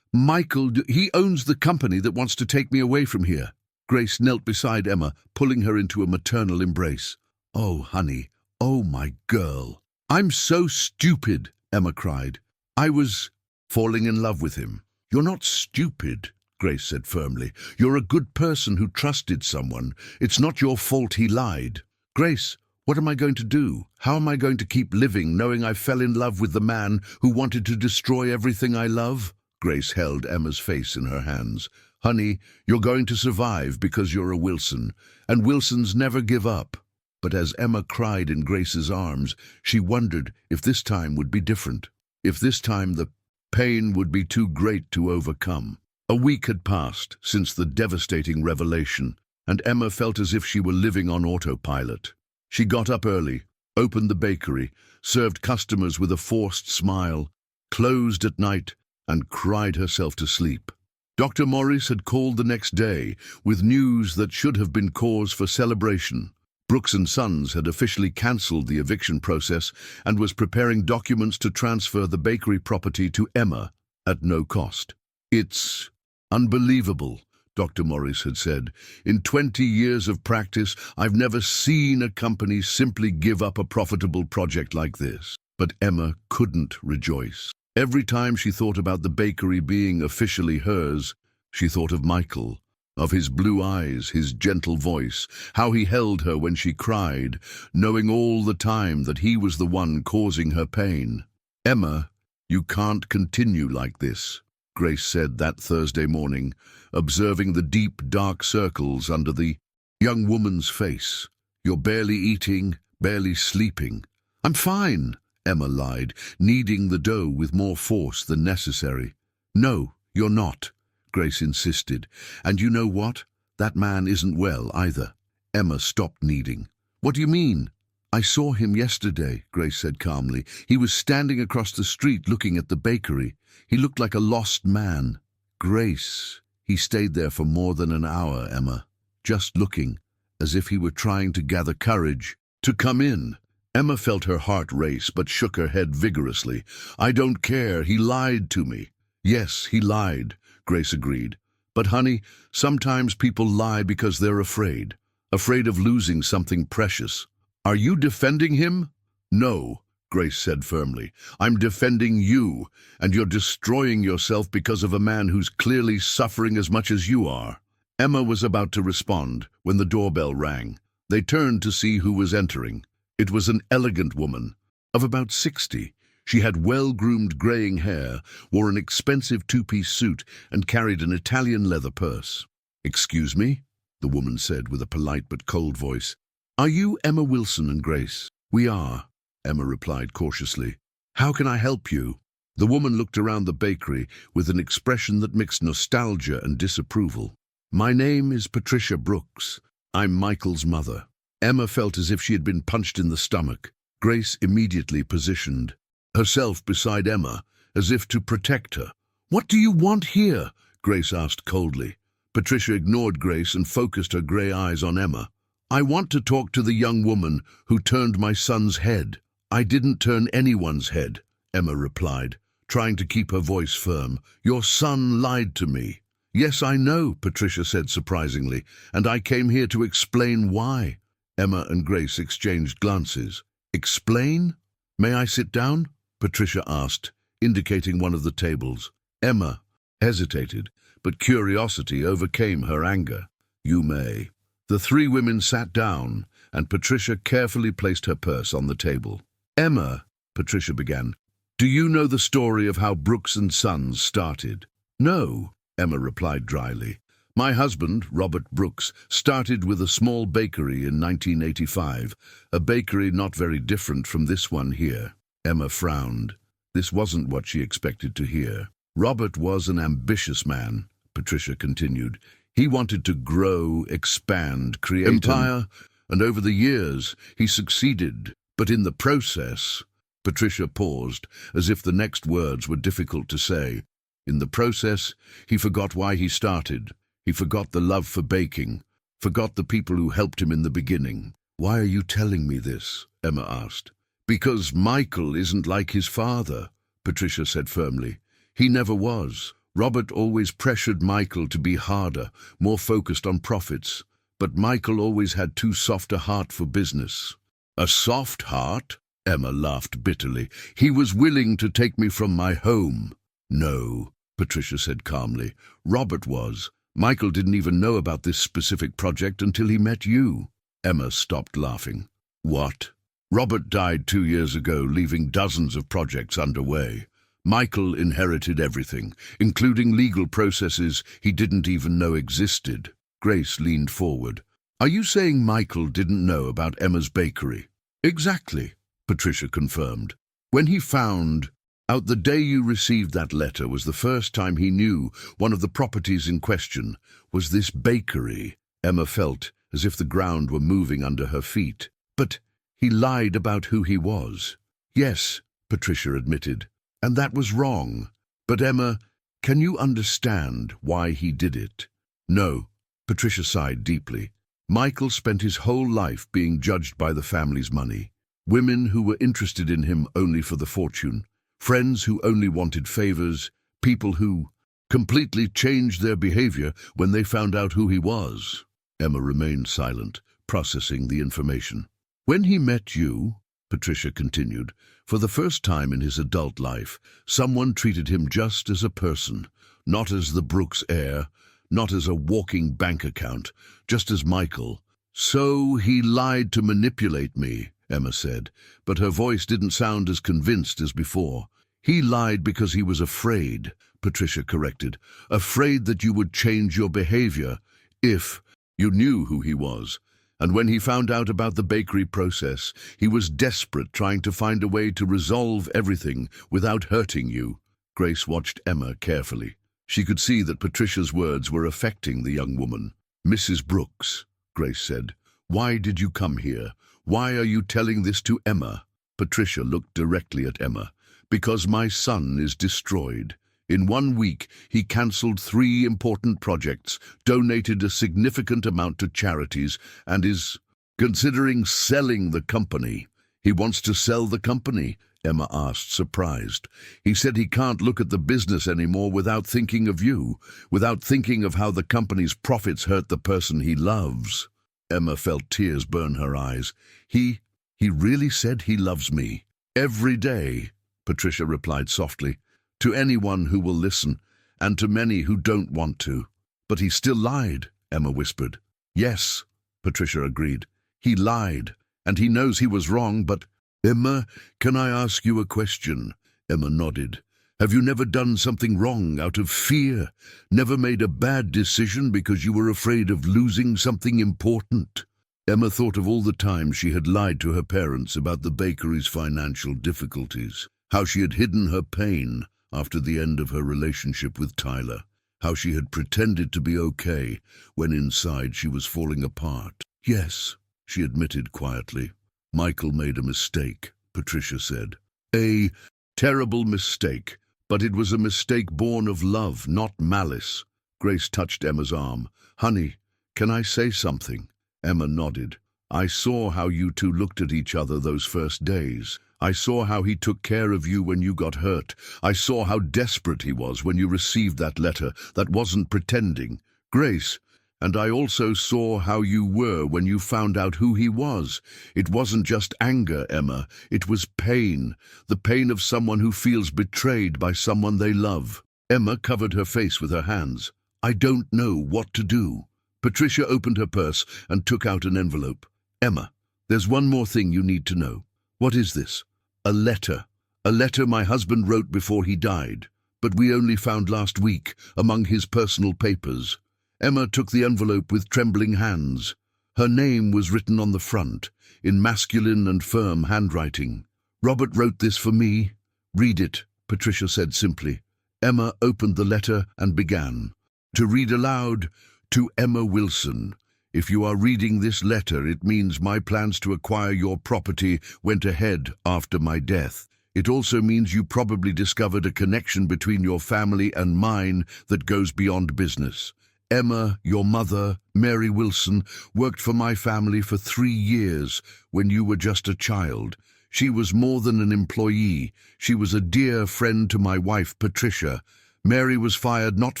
Michael, he owns the company that wants to take me away from here. Grace knelt beside Emma, pulling her into a maternal embrace. Oh, honey. Oh, my girl. I'm so stupid, Emma cried. I was falling in love with him. You're not stupid, Grace said firmly. You're a good person who trusted someone. It's not your fault he lied. Grace, what am I going to do? How am I going to keep living knowing I fell in love with the man who wanted to destroy everything I love? Grace held Emma's face in her hands. Honey, you're going to survive because you're a Wilson, and Wilsons never give up. But as Emma cried in Grace's arms, she wondered if this time would be different, if this time the pain would be too great to overcome. A week had passed since the devastating revelation, and Emma felt as if she were living on autopilot. She got up early, opened the bakery, served customers with a forced smile, closed at night, and cried herself to sleep. Dr. Morris had called the next day with news that should have been cause for celebration. Brooks & Sons had officially cancelled the eviction process and was preparing documents to transfer the bakery property to Emma at no cost. It's unbelievable, Dr. Morris had said. In 20 years of practice, I've never seen a company simply give up a profitable project like this. But Emma couldn't rejoice. Every time she thought about the bakery being officially hers, she thought of Michael, of his blue eyes, his gentle voice, how he held her when she cried, knowing all the time that he was the one causing her pain. Emma, you can't continue like this, Grace said that Thursday morning, observing the deep, dark circles under the young woman's face. You're barely eating, barely sleeping. I'm fine, Emma lied, kneading the dough with more force than necessary. No, you're not, Grace insisted. And you know what? That man isn't well either. Emma stopped kneading. What do you mean? I saw him yesterday, Grace said calmly. He was standing across the street looking at the bakery. He looked like a lost man. Grace, he stayed there for more than an hour, Emma, just looking, as if he were trying to gather courage to come in. Emma felt her heart race but shook her head vigorously. I don't care, he lied to me. Yes, he lied, Grace agreed. But honey, sometimes people lie because they're afraid of losing something precious. Are you defending him? No, Grace said firmly. I'm defending you, and you're destroying yourself because of a man who's clearly suffering as much as you are. Emma was about to respond when the doorbell rang. They turned to see who was entering. It was an elegant woman of about 60. She had well-groomed graying hair, wore an expensive two-piece suit, and carried an Italian leather purse. Excuse me, the woman said with a polite but cold voice. Are you Emma Wilson and Grace? We are, Emma replied cautiously. How can I help you? The woman looked around the bakery with an expression that mixed nostalgia and disapproval. My name is Patricia Brooks. I'm Michael's mother. Emma felt as if she had been punched in the stomach. Grace immediately positioned herself beside Emma, as if to protect her. What do you want here? Grace asked coldly. Patricia ignored Grace and focused her grey eyes on Emma. I want to talk to the young woman who turned my son's head. I didn't turn anyone's head, Emma replied, trying to keep her voice firm. Your son lied to me. Yes, I know, Patricia said surprisingly, and I came here to explain why. Emma and Grace exchanged glances. Explain? May I sit down? Patricia asked, indicating one of the tables. Emma hesitated, but curiosity overcame her anger. You may. The three women sat down, and Patricia carefully placed her purse on the table. Emma, Patricia began, do you know the story of how Brooks & Sons started? No, Emma replied dryly. My husband, Robert Brooks, started with a small bakery in 1985, a bakery not very different from this one here. Emma frowned. This wasn't what she expected to hear. Robert was an ambitious man, Patricia continued. He wanted to grow, expand, create empire, and over the years he succeeded. But in the process, Patricia paused, as if the next words were difficult to say. In the process, he forgot why he started. He forgot the love for baking, forgot the people who helped him in the beginning. Why are you telling me this? Emma asked. Because Michael isn't like his father, Patricia said firmly. He never was. Robert always pressured Michael to be harder, more focused on profits. But Michael always had too soft a heart for business. A soft heart? Emma laughed bitterly. He was willing to take me from my home. No, Patricia said calmly. Robert was. Michael didn't even know about this specific project until he met you. Emma stopped laughing. What? Robert died 2 years ago, leaving dozens of projects underway. Michael inherited everything, including legal processes he didn't even know existed. Grace leaned forward. Are you saying Michael didn't know about Emma's bakery? Exactly, Patricia confirmed. When he found out the day you received that letter was the first time he knew one of the properties in question was this bakery. Emma felt as if the ground were moving under her feet. But he lied about who he was. Yes, Patricia admitted, and that was wrong. But Emma, can you understand why he did it? No, Patricia sighed deeply. Michael spent his whole life being judged by the family's money. Women who were interested in him only for the fortune. Friends who only wanted favors. People who completely changed their behavior when they found out who he was. Emma remained silent, processing the information. When he met you, Patricia continued, for the first time in his adult life, someone treated him just as a person, not as the Brooks heir, not as a walking bank account, just as Michael. So he lied to manipulate me, Emma said, but her voice didn't sound as convinced as before. He lied because he was afraid, Patricia corrected, afraid that you would change your behavior if you knew who he was. And when he found out about the bakery process, he was desperate, trying to find a way to resolve everything without hurting you. Grace watched Emma carefully. She could see that Patricia's words were affecting the young woman. Mrs. Brooks, Grace said, why did you come here? Why are you telling this to Emma? Patricia looked directly at Emma. Because my son is destroyed. In 1 week, he cancelled 3 important projects, donated a significant amount to charities, and is considering selling the company. He wants to sell the company, Emma asked, surprised. He said he can't look at the business anymore without thinking of you, without thinking of how the company's profits hurt the person he loves. Emma felt tears burn her eyes. He really said he loves me. Every day, Patricia replied softly. To anyone who will listen, and to many who don't want to. But he still lied, Emma whispered. Yes, Patricia agreed. He lied, and he knows he was wrong, but... Emma, can I ask you a question? Emma nodded. Have you never done something wrong out of fear? Never made a bad decision because you were afraid of losing something important? Emma thought of all the times she had lied to her parents about the bakery's financial difficulties, how she had hidden her pain after the end of her relationship with Tyler, how she had pretended to be okay when inside she was falling apart. Yes, she admitted quietly. Michael made a mistake, Patricia said. A terrible mistake, but it was a mistake born of love, not malice. Grace touched Emma's arm. Honey, can I say something? Emma nodded. I saw how you two looked at each other those first days. I saw how he took care of you when you got hurt. I saw how desperate he was when you received that letter that wasn't pretending. Grace, and I also saw how you were when you found out who he was. It wasn't just anger, Emma. It was pain. The pain of someone who feels betrayed by someone they love. Emma covered her face with her hands. I don't know what to do. Patricia opened her purse and took out an envelope. Emma, there's one more thing you need to know. What is this? A letter. A letter my husband wrote before he died, but we only found last week among his personal papers. Emma took the envelope with trembling hands. Her name was written on the front, in masculine and firm handwriting. Robert wrote this for me. Read it, Patricia said simply. Emma opened the letter and began to read aloud. To Emma Wilson. If you are reading this letter, it means my plans to acquire your property went ahead after my death. It also means you probably discovered a connection between your family and mine that goes beyond business. Emma, your mother, Mary Wilson, worked for my family for 3 years when you were just a child. She was more than an employee. She was a dear friend to my wife, Patricia. Mary was fired not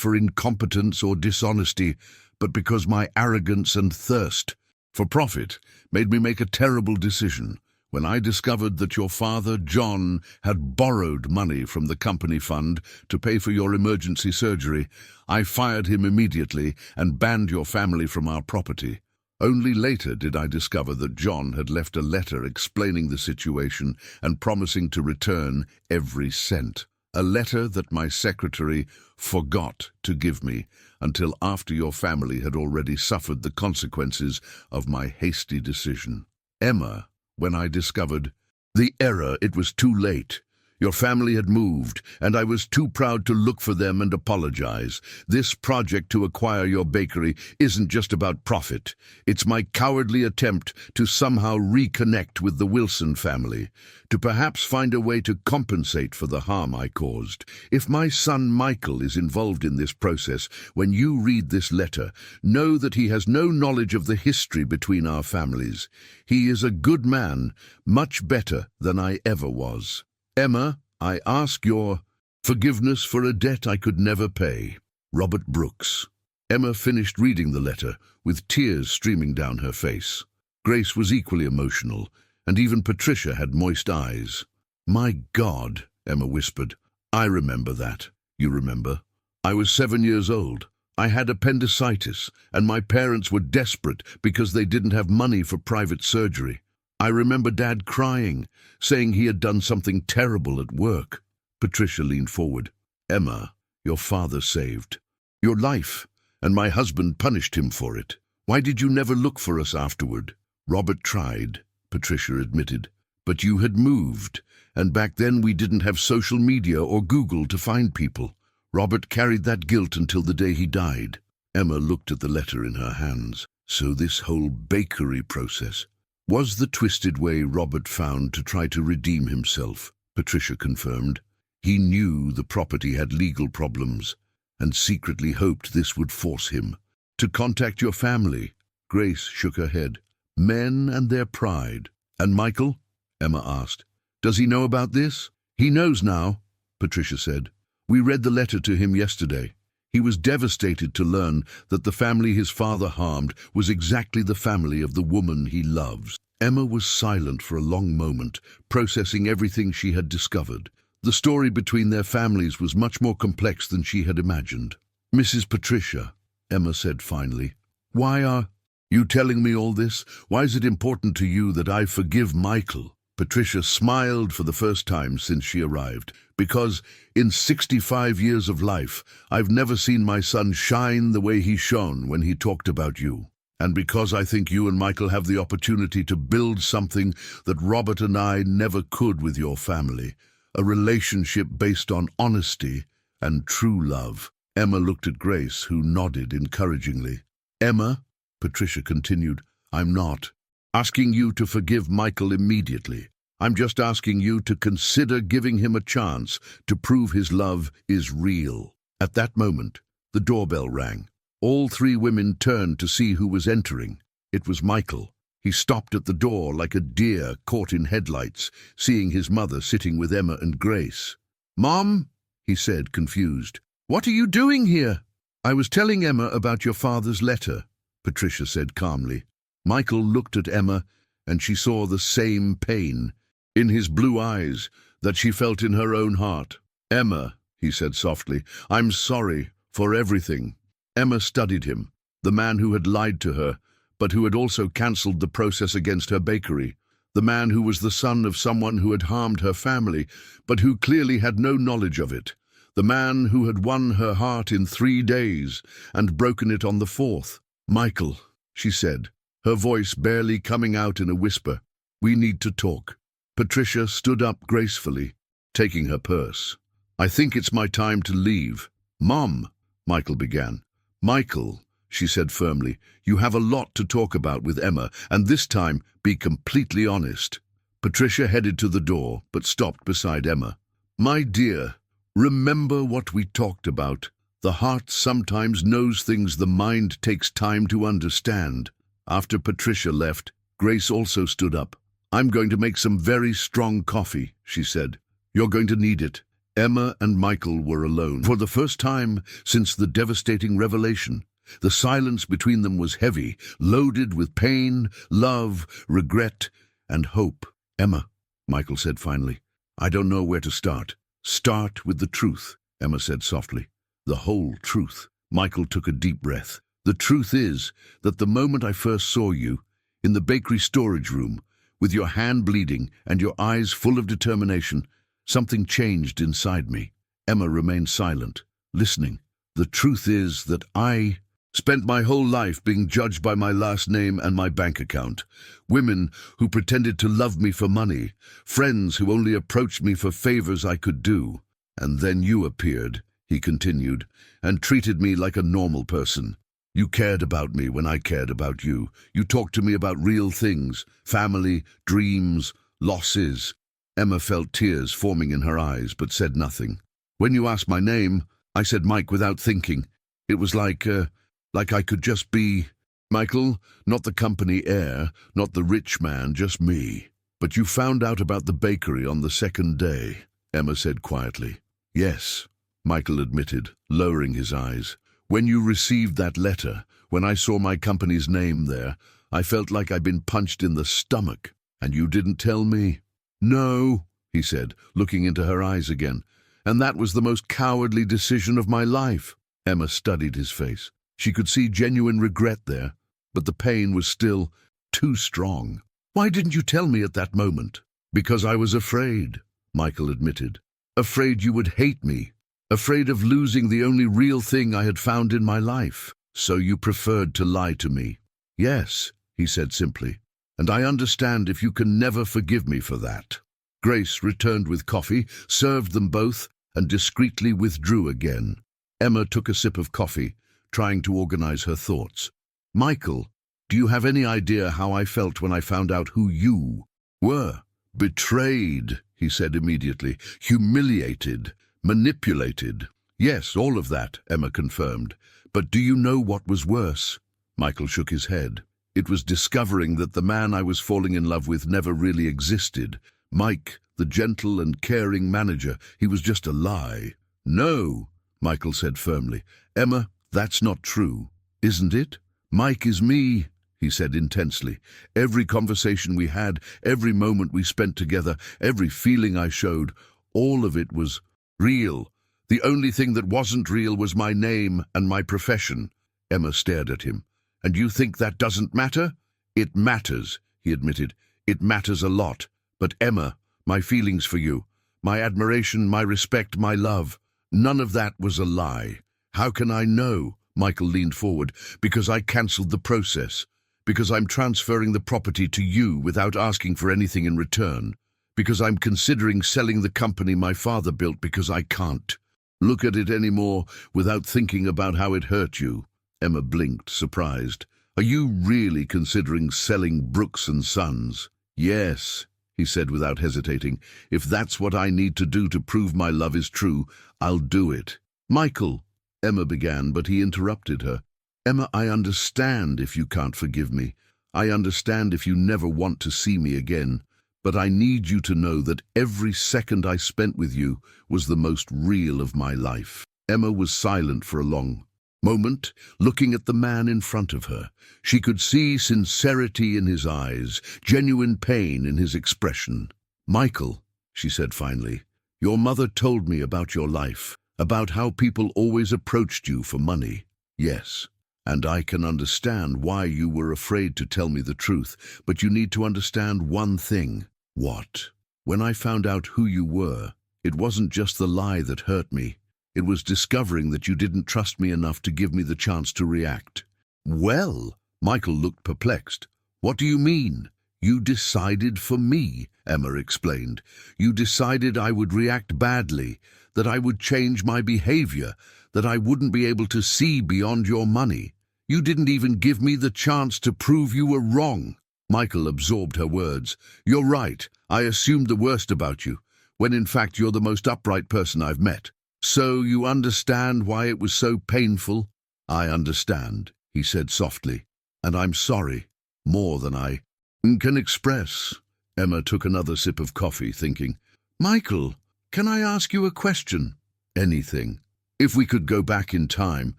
for incompetence or dishonesty, but because my arrogance and thirst for profit made me make a terrible decision. when I discovered that your father, John, had borrowed money from the company fund to pay for your emergency surgery, I fired him immediately and banned your family from our property. Only later did I discover that John had left a letter explaining the situation and promising to return every cent. A letter that my secretary forgot to give me until after your family had already suffered the consequences of my hasty decision. Emma, when I discovered the error, it was too late. Your family had moved, and I was too proud to look for them and apologize. This project to acquire your bakery isn't just about profit. It's my cowardly attempt to somehow reconnect with the Wilson family, to perhaps find a way to compensate for the harm I caused. If my son Michael is involved in this process, when you read this letter, know that he has no knowledge of the history between our families. He is a good man, much better than I ever was. Emma, I ask your forgiveness for a debt I could never pay. Robert Brooks. Emma finished reading the letter, with tears streaming down her face. Grace was equally emotional, and even Patricia had moist eyes. My God, Emma whispered. I remember that. You remember? I was 7 years old. I had appendicitis, and my parents were desperate because they didn't have money for private surgery. I remember Dad crying, saying he had done something terrible at work. Patricia leaned forward. Emma, your father saved your life, and my husband punished him for it. Why did you never look for us afterward? Robert tried, Patricia admitted, but you had moved, and back then we didn't have social media or Google to find people. Robert carried that guilt until the day he died. Emma looked at the letter in her hands. So this whole bakery process was the twisted way Robert found to try to redeem himself, Patricia confirmed. He knew the property had legal problems and secretly hoped this would force him to contact your family. Grace shook her head. Men and their pride. And Michael? Emma asked. Does he know about this? He knows now, Patricia said. We read the letter to him yesterday. He was devastated to learn that the family his father harmed was exactly the family of the woman he loves. Emma was silent for a long moment, processing everything she had discovered. The story between their families was much more complex than she had imagined. Mrs. Patricia, Emma said finally, why are you telling me all this? Why is it important to you that I forgive Michael? Patricia smiled for the first time since she arrived. Because in 65 years of life, I've never seen my son shine the way he shone when he talked about you. And because I think you and Michael have the opportunity to build something that Robert and I never could with your family, a relationship based on honesty and true love. Emma looked at Grace, who nodded encouragingly. Emma, Patricia continued, I'm not asking you to forgive Michael immediately. I'm just asking you to consider giving him a chance to prove his love is real. At that moment, the doorbell rang. All three women turned to see who was entering. It was Michael. He stopped at the door like a deer caught in headlights, seeing his mother sitting with Emma and Grace. Mom, he said, confused. What are you doing here? I was telling Emma about your father's letter, Patricia said calmly. Michael looked at Emma, and she saw the same pain in his blue eyes that she felt in her own heart. Emma, he said softly, I'm sorry for everything. Emma studied him, the man who had lied to her, but who had also cancelled the process against her bakery, the man who was the son of someone who had harmed her family, but who clearly had no knowledge of it, the man who had won her heart in 3 days and broken it on the 4th. Michael, she said, her voice barely coming out in a whisper, we need to talk. Patricia stood up gracefully, taking her purse. I think it's my time to leave. Mom, Michael began. Michael, she said firmly, you have a lot to talk about with Emma, and this time be completely honest. Patricia headed to the door, but stopped beside Emma. My dear, remember what we talked about. The heart sometimes knows things the mind takes time to understand. After Patricia left, Grace also stood up. I'm going to make some very strong coffee, she said. You're going to need it. Emma and Michael were alone. For the first time since the devastating revelation, the silence between them was heavy, loaded with pain, love, regret, and hope. Emma, Michael said finally, I don't know where to start. Start with the truth, Emma said softly. The whole truth. Michael took a deep breath. The truth is that the moment I first saw you, in the bakery storage room, with your hand bleeding and your eyes full of determination, something changed inside me. Emma remained silent, listening. The truth is that I spent my whole life being judged by my last name and my bank account. Women who pretended to love me for money, friends who only approached me for favors I could do. And then you appeared, he continued, and treated me like a normal person. You cared about me when I cared about you. You talked to me about real things, family, dreams, losses. Emma felt tears forming in her eyes, but said nothing. When you asked my name, I said Mike without thinking. It was like I could just be Michael, not the company heir, not the rich man, just me. But you found out about the bakery on the second day, Emma said quietly. Yes, Michael admitted, lowering his eyes. When you received that letter, when I saw my company's name there, I felt like I'd been punched in the stomach. And you didn't tell me? No, he said, looking into her eyes again. And that was the most cowardly decision of my life. Emma studied his face. She could see genuine regret there, but the pain was still too strong. Why didn't you tell me at that moment? Because I was afraid, Michael admitted. Afraid you would hate me. Afraid of losing the only real thing I had found in my life. So you preferred to lie to me. Yes, he said simply. And I understand if you can never forgive me for that. Grace returned with coffee, served them both, and discreetly withdrew again. Emma took a sip of coffee, trying to organize her thoughts. Michael, do you have any idea how I felt when I found out who you were? Betrayed, he said immediately. Humiliated. Manipulated. Yes, all of that, Emma confirmed. But do you know what was worse? Michael shook his head. It was discovering that the man I was falling in love with never really existed. Mike, the gentle and caring manager, he was just a lie. No, Michael said firmly. Emma, that's not true, isn't it? Mike is me, he said intensely. Every conversation we had, every moment we spent together, every feeling I showed, all of it was real. The only thing that wasn't real was my name and my profession. Emma stared at him. And you think that doesn't matter? It matters, he admitted. It matters a lot. But Emma, my feelings for you, my admiration, my respect, my love, none of that was a lie. How can I know? Michael leaned forward. Because I cancelled the process. Because I'm transferring the property to you without asking for anything in return. Because I'm considering selling the company my father built because I can't look at it anymore without thinking about how it hurt you. Emma blinked, surprised. Are you really considering selling Brooks and Sons? Yes, he said without hesitating. If that's what I need to do to prove my love is true, I'll do it. Michael, Emma began, but he interrupted her. Emma, I understand if you can't forgive me. I understand if you never want to see me again. But I need you to know that every second I spent with you was the most real of my life. Emma was silent for a long moment, looking at the man in front of her. She could see sincerity in his eyes, genuine pain in his expression. Michael, she said finally, your mother told me about your life, about how people always approached you for money. Yes, and I can understand why you were afraid to tell me the truth, but you need to understand one thing. What? When I found out who you were, it wasn't just the lie that hurt me. It was discovering that you didn't trust me enough to give me the chance to react. Well, Michael looked perplexed. What do you mean? You decided for me, Emma explained. You decided I would react badly, that I would change my behavior, that I wouldn't be able to see beyond your money. You didn't even give me the chance to prove you were wrong. Michael absorbed her words. You're right. I assumed the worst about you, when in fact you're the most upright person I've met. So you understand why it was so painful? I understand, he said softly, and I'm sorry, more than I can express. Emma took another sip of coffee, thinking, Michael, can I ask you a question? Anything. If we could go back in time,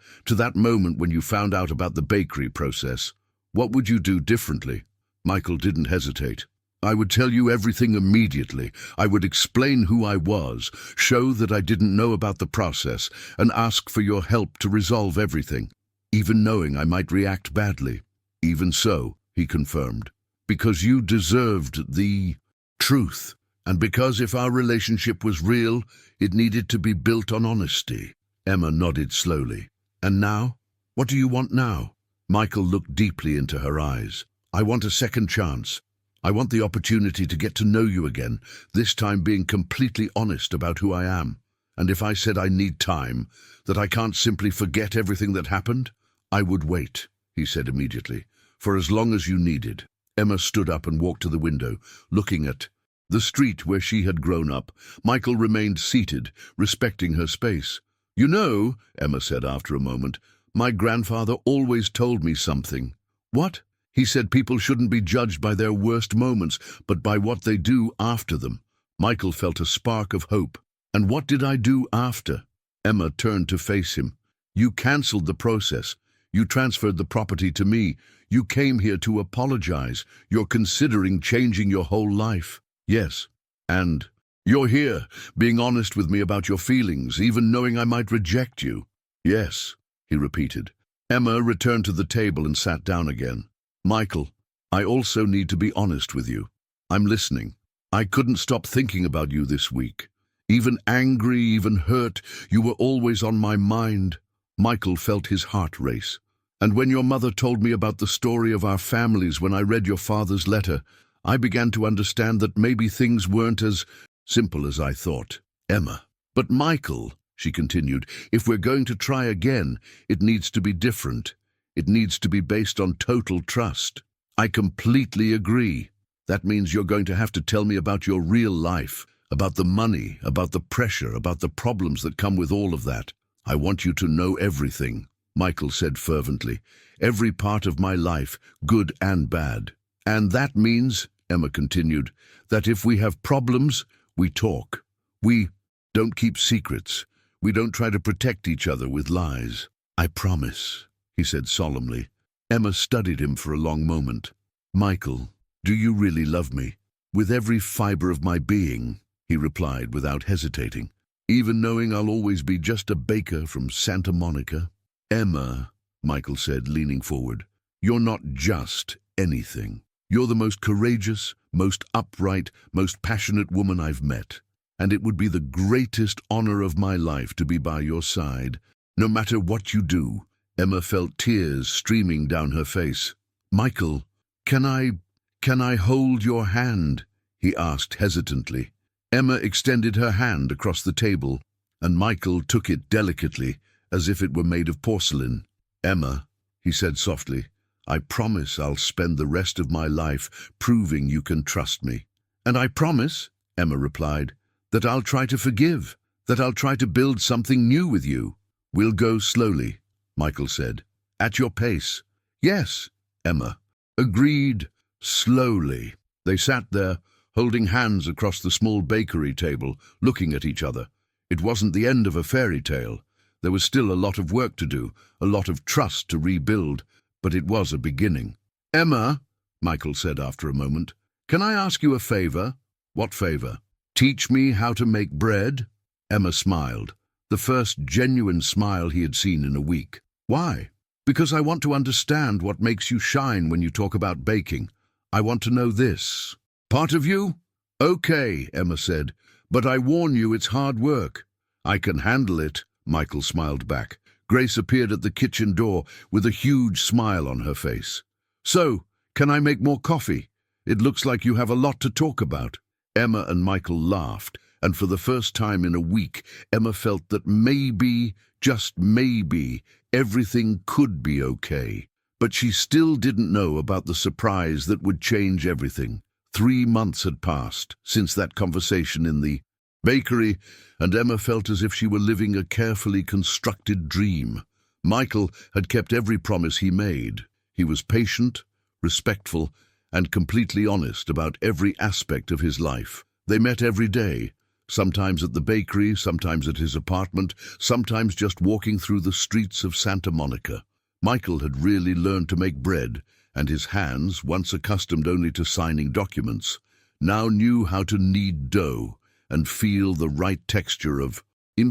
to that moment when you found out about the bakery process, what would you do differently? Michael didn't hesitate. I would tell you everything immediately. I would explain who I was, show that I didn't know about the process, and ask for your help to resolve everything, even knowing I might react badly. Even so, he confirmed, because you deserved the truth, and because if our relationship was real, it needed to be built on honesty. Emma nodded slowly. And now? What do you want now? Michael looked deeply into her eyes. I want a second chance. I want the opportunity to get to know you again, this time being completely honest about who I am. And if I said I need time, that I can't simply forget everything that happened, I would wait, he said immediately, for as long as you needed. Emma stood up and walked to the window, looking at the street where she had grown up. Michael remained seated, respecting her space. You know, Emma said after a moment, my grandfather always told me something. What? He said people shouldn't be judged by their worst moments, but by what they do after them. Michael felt a spark of hope. And what did I do after? Emma turned to face him. You cancelled the process. You transferred the property to me. You came here to apologize. You're considering changing your whole life. Yes. And you're here, being honest with me about your feelings, even knowing I might reject you. Yes, he repeated. Emma returned to the table and sat down again. Michael, I also need to be honest with you. I'm listening. I couldn't stop thinking about you this week. Even angry, even hurt, you were always on my mind. Michael felt his heart race. And when your mother told me about the story of our families when I read your father's letter, I began to understand that maybe things weren't as simple as I thought. Emma. But Michael, she continued, if we're going to try again, it needs to be different. It needs to be based on total trust. I completely agree. That means you're going to have to tell me about your real life, about the money, about the pressure, about the problems that come with all of that. I want you to know everything, Michael said fervently. Every part of my life, good and bad. And that means, Emma continued, that if we have problems, we talk. We don't keep secrets. We don't try to protect each other with lies. I promise, he said solemnly. Emma studied him for a long moment. Michael, do you really love me? With every fiber of my being, he replied without hesitating. Even knowing I'll always be just a baker from Santa Monica? Emma, Michael said, leaning forward, you're not just anything. You're the most courageous, most upright, most passionate woman I've met. And it would be the greatest honor of my life to be by your side. No matter what you do. Emma felt tears streaming down her face. Michael, can I hold your hand? He asked hesitantly. Emma extended her hand across the table, and Michael took it delicately, as if it were made of porcelain. Emma, he said softly, I promise I'll spend the rest of my life proving you can trust me. And I promise, Emma replied, that I'll try to forgive, that I'll try to build something new with you. We'll go slowly, Michael said. At your pace. Yes, Emma agreed, slowly. They sat there, holding hands across the small bakery table, looking at each other. It wasn't the end of a fairy tale. There was still a lot of work to do, a lot of trust to rebuild, but it was a beginning. Emma, Michael said after a moment, can I ask you a favor? What favor? Teach me how to make bread? Emma smiled, the first genuine smile he had seen in a week. Why? Because I want to understand what makes you shine when you talk about baking. I want to know this. Part of you? Okay, Emma said, but I warn you it's hard work. I can handle it, Michael smiled back. Grace appeared at the kitchen door with a huge smile on her face. So, can I make more coffee? It looks like you have a lot to talk about. Emma and Michael laughed, and for the first time in a week, Emma felt that maybe, just maybe, everything could be okay. But she still didn't know about the surprise that would change everything. 3 months had passed since that conversation in the bakery, and Emma felt as if she were living a carefully constructed dream. Michael had kept every promise he made. He was patient, respectful, and completely honest about every aspect of his life. They met every day, sometimes at the bakery, sometimes at his apartment, sometimes just walking through the streets of Santa Monica. Michael had really learned to make bread, and his hands, once accustomed only to signing documents, now knew how to knead dough and feel the right texture of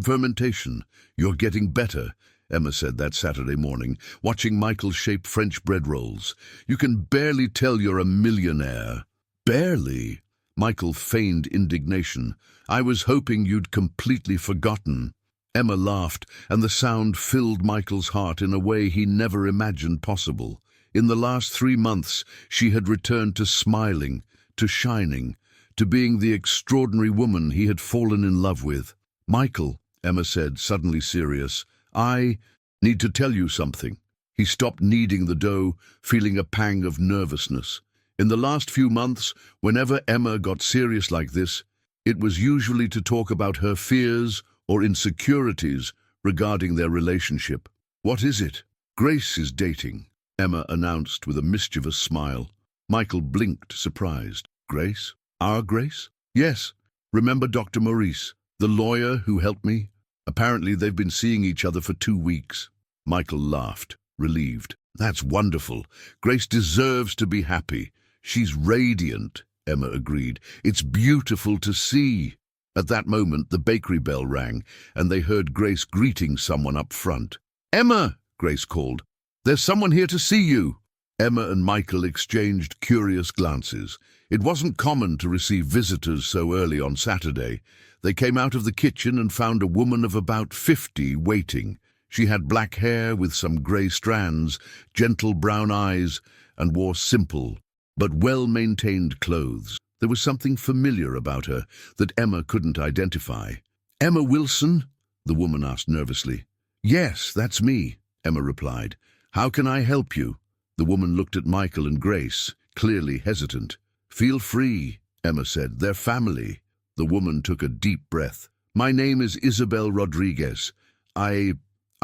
fermentation. "You're getting better," Emma said that Saturday morning, watching Michael shape French bread rolls. "You can barely tell you're a millionaire." "Barely?" Michael feigned indignation. "I was hoping you'd completely forgotten." Emma laughed, and the sound filled Michael's heart in a way he never imagined possible. In the last 3 months, she had returned to smiling, to shining, to being the extraordinary woman he had fallen in love with. "Michael," Emma said, suddenly serious, "I need to tell you something." He stopped kneading the dough, feeling a pang of nervousness. In the last few months, whenever Emma got serious like this, it was usually to talk about her fears or insecurities regarding their relationship. "What is it?" "Grace is dating," Emma announced with a mischievous smile. Michael blinked, surprised. "Grace? Our Grace?" "Yes. Remember Dr. Maurice, the lawyer who helped me? Apparently they've been seeing each other for 2 weeks." Michael laughed, relieved. "That's wonderful. Grace deserves to be happy. She's radiant," Emma agreed. "It's beautiful to see." At that moment, the bakery bell rang, and they heard Grace greeting someone up front. "Emma," Grace called, "there's someone here to see you." Emma and Michael exchanged curious glances. It wasn't common to receive visitors so early on Saturday. They came out of the kitchen and found a woman of about 50 waiting. She had black hair with some grey strands, gentle brown eyes, and wore simple but well-maintained clothes. There was something familiar about her that Emma couldn't identify. "Emma Wilson?" the woman asked nervously. "Yes, that's me," Emma replied. "How can I help you?" The woman looked at Michael and Grace, clearly hesitant. "Feel free," Emma said. "They're family." The woman took a deep breath. "My name is Isabel Rodriguez. I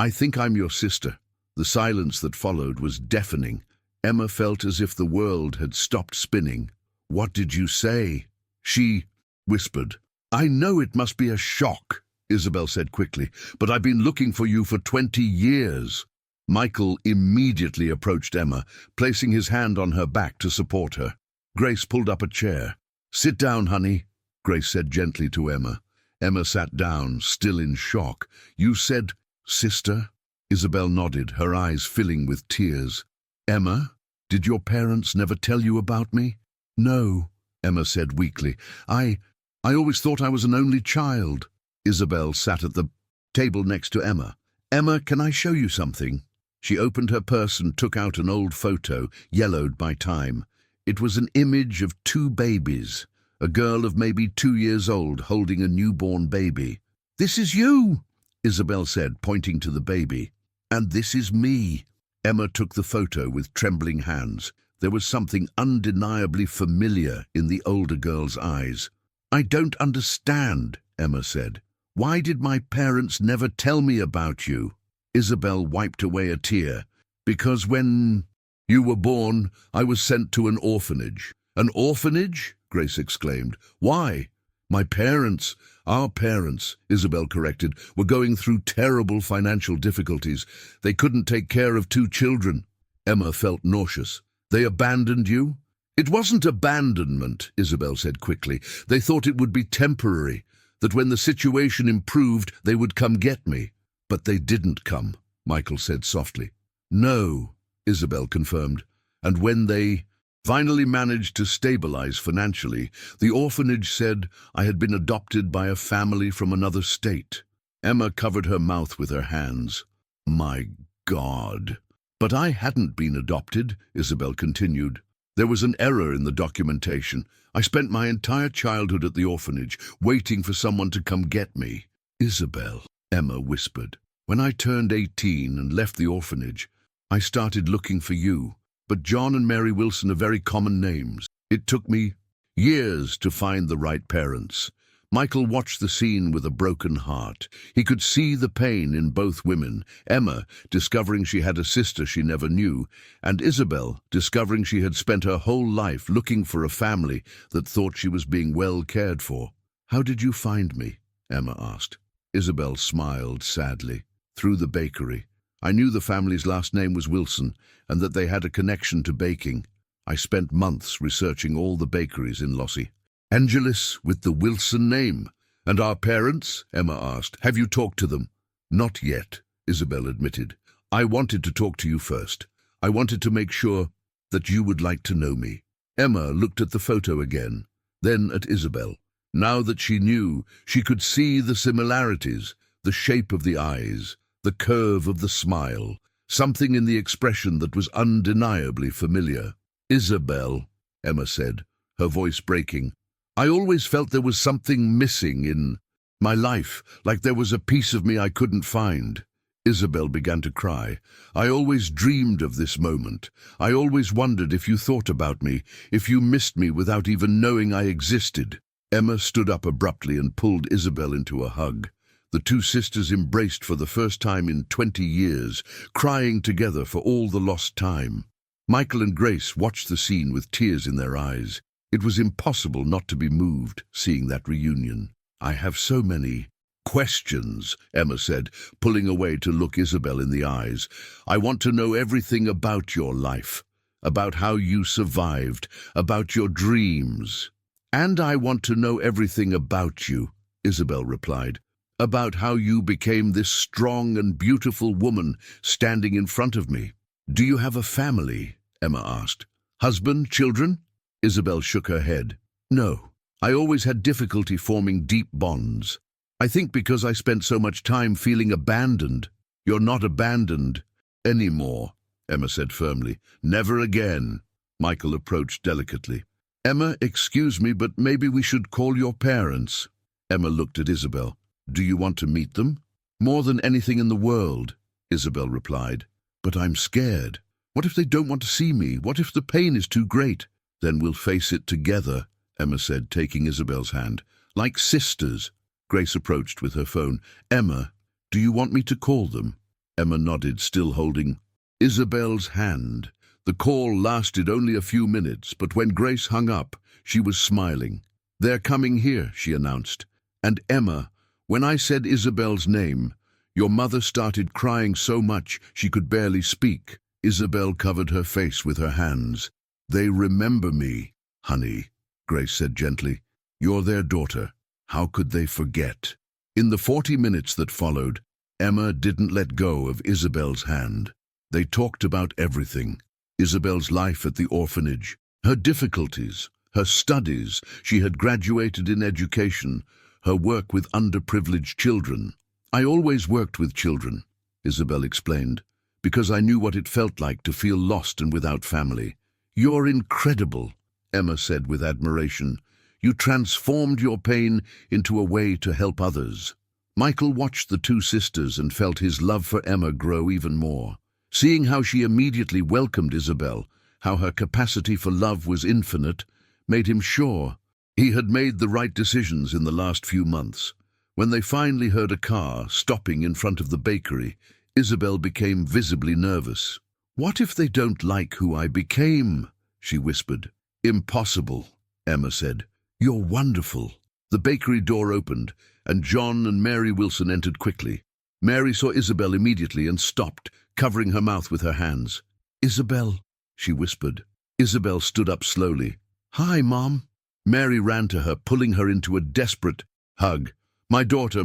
think I'm your sister." The silence that followed was deafening. Emma felt as if the world had stopped spinning. "What did you say?" She whispered. "I know it must be a shock," Isabel said quickly, "but I've been looking for you for 20 years. Michael immediately approached Emma, placing his hand on her back to support her. Grace pulled up a chair. "Sit down, honey," Grace said gently to Emma. Emma sat down, still in shock. "You said, sister?" Isabel nodded, her eyes filling with tears. "Emma, did your parents never tell you about me?" "No," Emma said weakly. I always thought I was an only child." Isabel sat at the table next to Emma. "Emma, can I show you something?" She opened her purse and took out an old photo, yellowed by time. It was an image of 2 babies, a girl of maybe 2 years old holding a newborn baby. "This is you," Isabel said, pointing to the baby. "And this is me." Emma took the photo with trembling hands. There was something undeniably familiar in the older girl's eyes. "I don't understand," Emma said. "Why did my parents never tell me about you?" Isabel wiped away a tear. "Because when you were born, I was sent to an orphanage." "An orphanage?" Grace exclaimed. "Why?" Our parents, Isabel corrected, were going through terrible financial difficulties. They couldn't take care of 2 children. Emma felt nauseous. "They abandoned you?" "It wasn't abandonment," Isabel said quickly. "They thought it would be temporary, that when the situation improved, they would come get me." "But they didn't come," Michael said softly. "No," Isabel confirmed. "And when they finally managed to stabilize financially, the orphanage said I had been adopted by a family from another state." Emma covered her mouth with her hands. "My God." "But I hadn't been adopted," Isabel continued. "There was an error in the documentation. I spent my entire childhood at the orphanage, waiting for someone to come get me." "Isabel," Emma whispered, "when I turned 18 and left the orphanage, I started looking for you. But John and Mary Wilson are very common names. It took me years to find the right parents." Michael watched the scene with a broken heart. He could see the pain in both women, Emma discovering she had a sister she never knew, and Isabel discovering she had spent her whole life looking for a family that thought she was being well cared for. "How did you find me?" Emma asked. Isabel smiled sadly. "Through the bakery. I knew the family's last name was Wilson and that they had a connection to baking. I spent months researching all the bakeries in Lossie. Angelis with the Wilson name. And our parents? Emma asked. Have you talked to them? Not yet, Isabel admitted. I wanted to talk to you first. I wanted to make sure that you would like to know me. Emma looked at the photo again, then at Isabel. Now that she knew, she could see the similarities, the shape of the eyes, the curve of the smile, something in the expression that was undeniably familiar. Isabel, Emma said, her voice breaking, I always felt there was something missing in my life, like there was a piece of me I couldn't find. Isabel began to cry. I always dreamed of this moment. I always wondered if you thought about me, if you missed me without even knowing I existed. Emma stood up abruptly and pulled Isabel into a hug. The two sisters embraced for the first time in 20 years, crying together for all the lost time. Michael and Grace watched the scene with tears in their eyes. It was impossible not to be moved, seeing that reunion. I have so many questions, Emma said, pulling away to look Isabel in the eyes. I want to know everything about your life, about how you survived, about your dreams. And I want to know everything about you, Isabel replied, about how you became this strong and beautiful woman standing in front of me. Do you have a family? Emma asked. Husband, children? Isabel shook her head. No, I always had difficulty forming deep bonds. I think because I spent so much time feeling abandoned. You're not abandoned anymore, Emma said firmly. Never again. Michael approached delicately. Emma, excuse me, but maybe we should call your parents. Emma looked at Isabel. Do you want to meet them? More than anything in the world, Isabel replied. But I'm scared. What if they don't want to see me? What if the pain is too great? Then we'll face it together, Emma said, taking Isabel's hand. Like sisters. Grace approached with her phone. Emma, do you want me to call them? Emma nodded, still holding Isabel's hand. The call lasted only a few minutes, but when Grace hung up, she was smiling. They're coming here, she announced. And Emma, when I said Isabel's name, your mother started crying so much she could barely speak. Isabel covered her face with her hands. They remember me, honey, Grace said gently. You're their daughter. How could they forget? In the 40 minutes that followed, Emma didn't let go of Isabel's hand. They talked about everything. Isabel's life at the orphanage, her difficulties, her studies. She had graduated in education, her work with underprivileged children. I always worked with children, Isabel explained, because I knew what it felt like to feel lost and without family. You're incredible, Emma said with admiration. You transformed your pain into a way to help others. Michael watched the two sisters and felt his love for Emma grow even more. Seeing how she immediately welcomed Isabel, how her capacity for love was infinite, made him sure he had made the right decisions in the last few months. When they finally heard a car stopping in front of the bakery, Isabel became visibly nervous. What if they don't like who I became? She whispered. Impossible, Emma said. You're wonderful. The bakery door opened, and John and Mary Wilson entered quickly. Mary saw Isabel immediately and stopped, covering her mouth with her hands. Isabel, she whispered. Isabel stood up slowly. Hi, Mom. Mary ran to her, pulling her into a desperate hug. My daughter,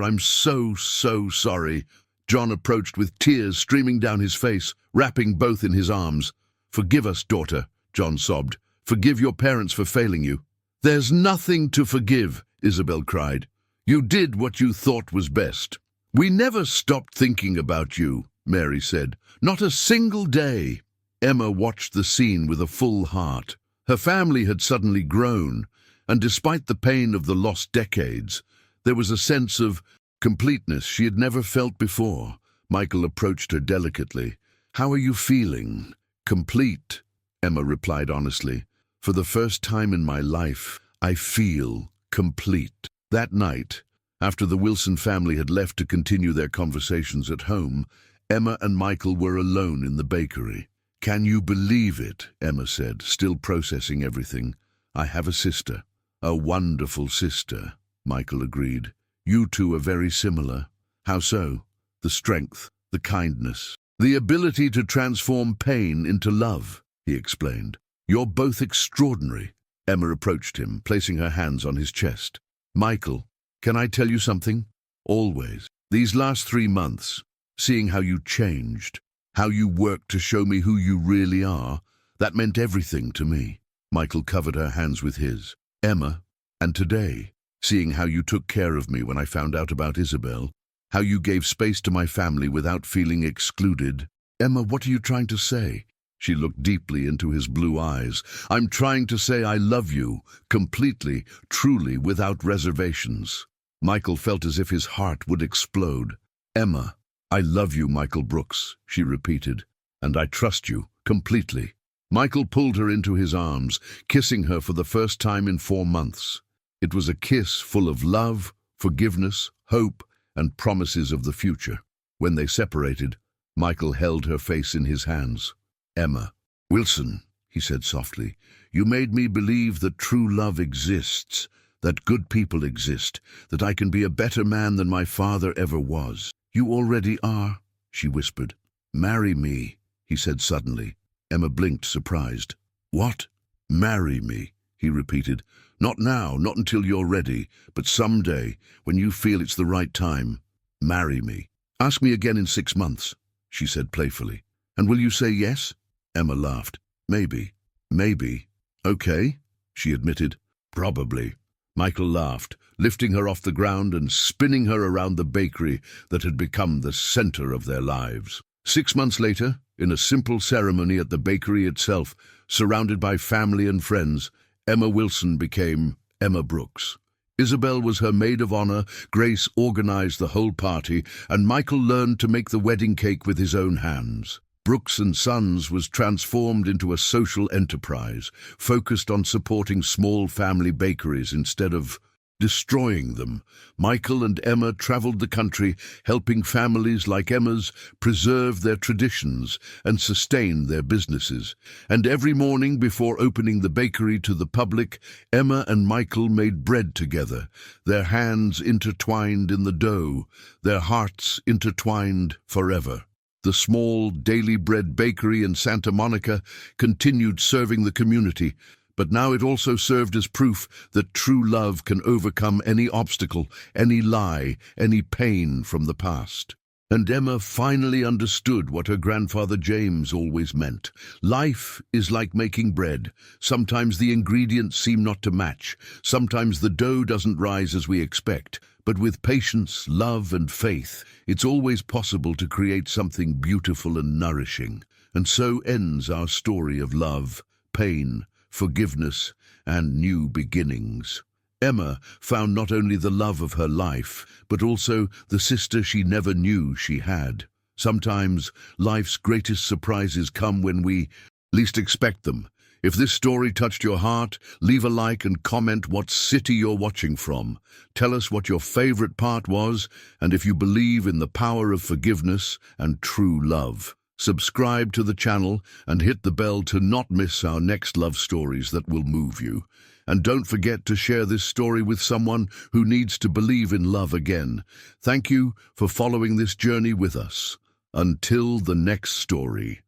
I'm so sorry. John approached with tears streaming down his face, wrapping both in his arms. Forgive us, daughter, John sobbed. Forgive your parents for failing you. There's nothing to forgive, Isabel cried. You did what you thought was best. We never stopped thinking about you, Mary said. Not a single day. Emma watched the scene with a full heart. Her family had suddenly grown, and despite the pain of the lost decades, there was a sense of completeness she had never felt before. Michael approached her delicately. How are you feeling? Complete, Emma replied honestly. For the first time in my life, I feel complete. That night, after the Wilson family had left to continue their conversations at home, Emma and Michael were alone in the bakery. Can you believe it? Emma said, still processing everything. I have a sister. A wonderful sister, Michael agreed. You two are very similar. How so? The strength, the kindness, the ability to transform pain into love, he explained. You're both extraordinary. Emma approached him, placing her hands on his chest. "Michael, can I tell you something? Always. These last 3 months, seeing how you changed, how you worked to show me who you really are, that meant everything to me." Michael covered her hands with his. "Emma, and today, seeing how you took care of me when I found out about Isabel, how you gave space to my family without feeling excluded." "Emma, what are you trying to say?" She looked deeply into his blue eyes. "I'm trying to say I love you, completely, truly, without reservations." Michael felt as if his heart would explode. "Emma, I love you, Michael Brooks," she repeated, "and I trust you, completely." Michael pulled her into his arms, kissing her for the first time in 4 months. It was a kiss full of love, forgiveness, hope, and promises of the future. When they separated, Michael held her face in his hands. "Emma, Wilson," he said softly, "you made me believe that true love exists, that good people exist, that I can be a better man than my father ever was." "You already are," she whispered. "Marry me," he said suddenly. Emma blinked, surprised. "What?" "Marry me," he repeated. "Not now, not until you're ready, but someday, when you feel it's the right time. Marry me. Ask me again in 6 months, she said playfully. "And will you say yes?" Emma laughed. "Maybe. Maybe." "Okay," she admitted. "Probably." Michael laughed, lifting her off the ground and spinning her around the bakery that had become the center of their lives. 6 months later, in a simple ceremony at the bakery itself, surrounded by family and friends, Emma Wilson became Emma Brooks. Isabel was her maid of honor, Grace organized the whole party, and Michael learned to make the wedding cake with his own hands. Brooks and Sons was transformed into a social enterprise, focused on supporting small family bakeries instead of destroying them. Michael and Emma traveled the country, helping families like Emma's preserve their traditions and sustain their businesses. And every morning before opening the bakery to the public, Emma and Michael made bread together, their hands intertwined in the dough, their hearts intertwined forever. The small daily bread bakery in Santa Monica continued serving the community, but now it also served as proof that true love can overcome any obstacle, any lie, any pain from the past. And Emma finally understood what her grandfather James always meant. Life is like making bread. Sometimes the ingredients seem not to match. Sometimes the dough doesn't rise as we expect. But with patience, love, and faith, it's always possible to create something beautiful and nourishing. And so ends our story of love, pain, forgiveness, and new beginnings. Emma found not only the love of her life, but also the sister she never knew she had. Sometimes life's greatest surprises come when we least expect them. If this story touched your heart, leave a like and comment what city you're watching from. Tell us what your favorite part was, and if you believe in the power of forgiveness and true love. Subscribe to the channel and hit the bell to not miss our next love stories that will move you. And don't forget to share this story with someone who needs to believe in love again. Thank you for following this journey with us. Until the next story.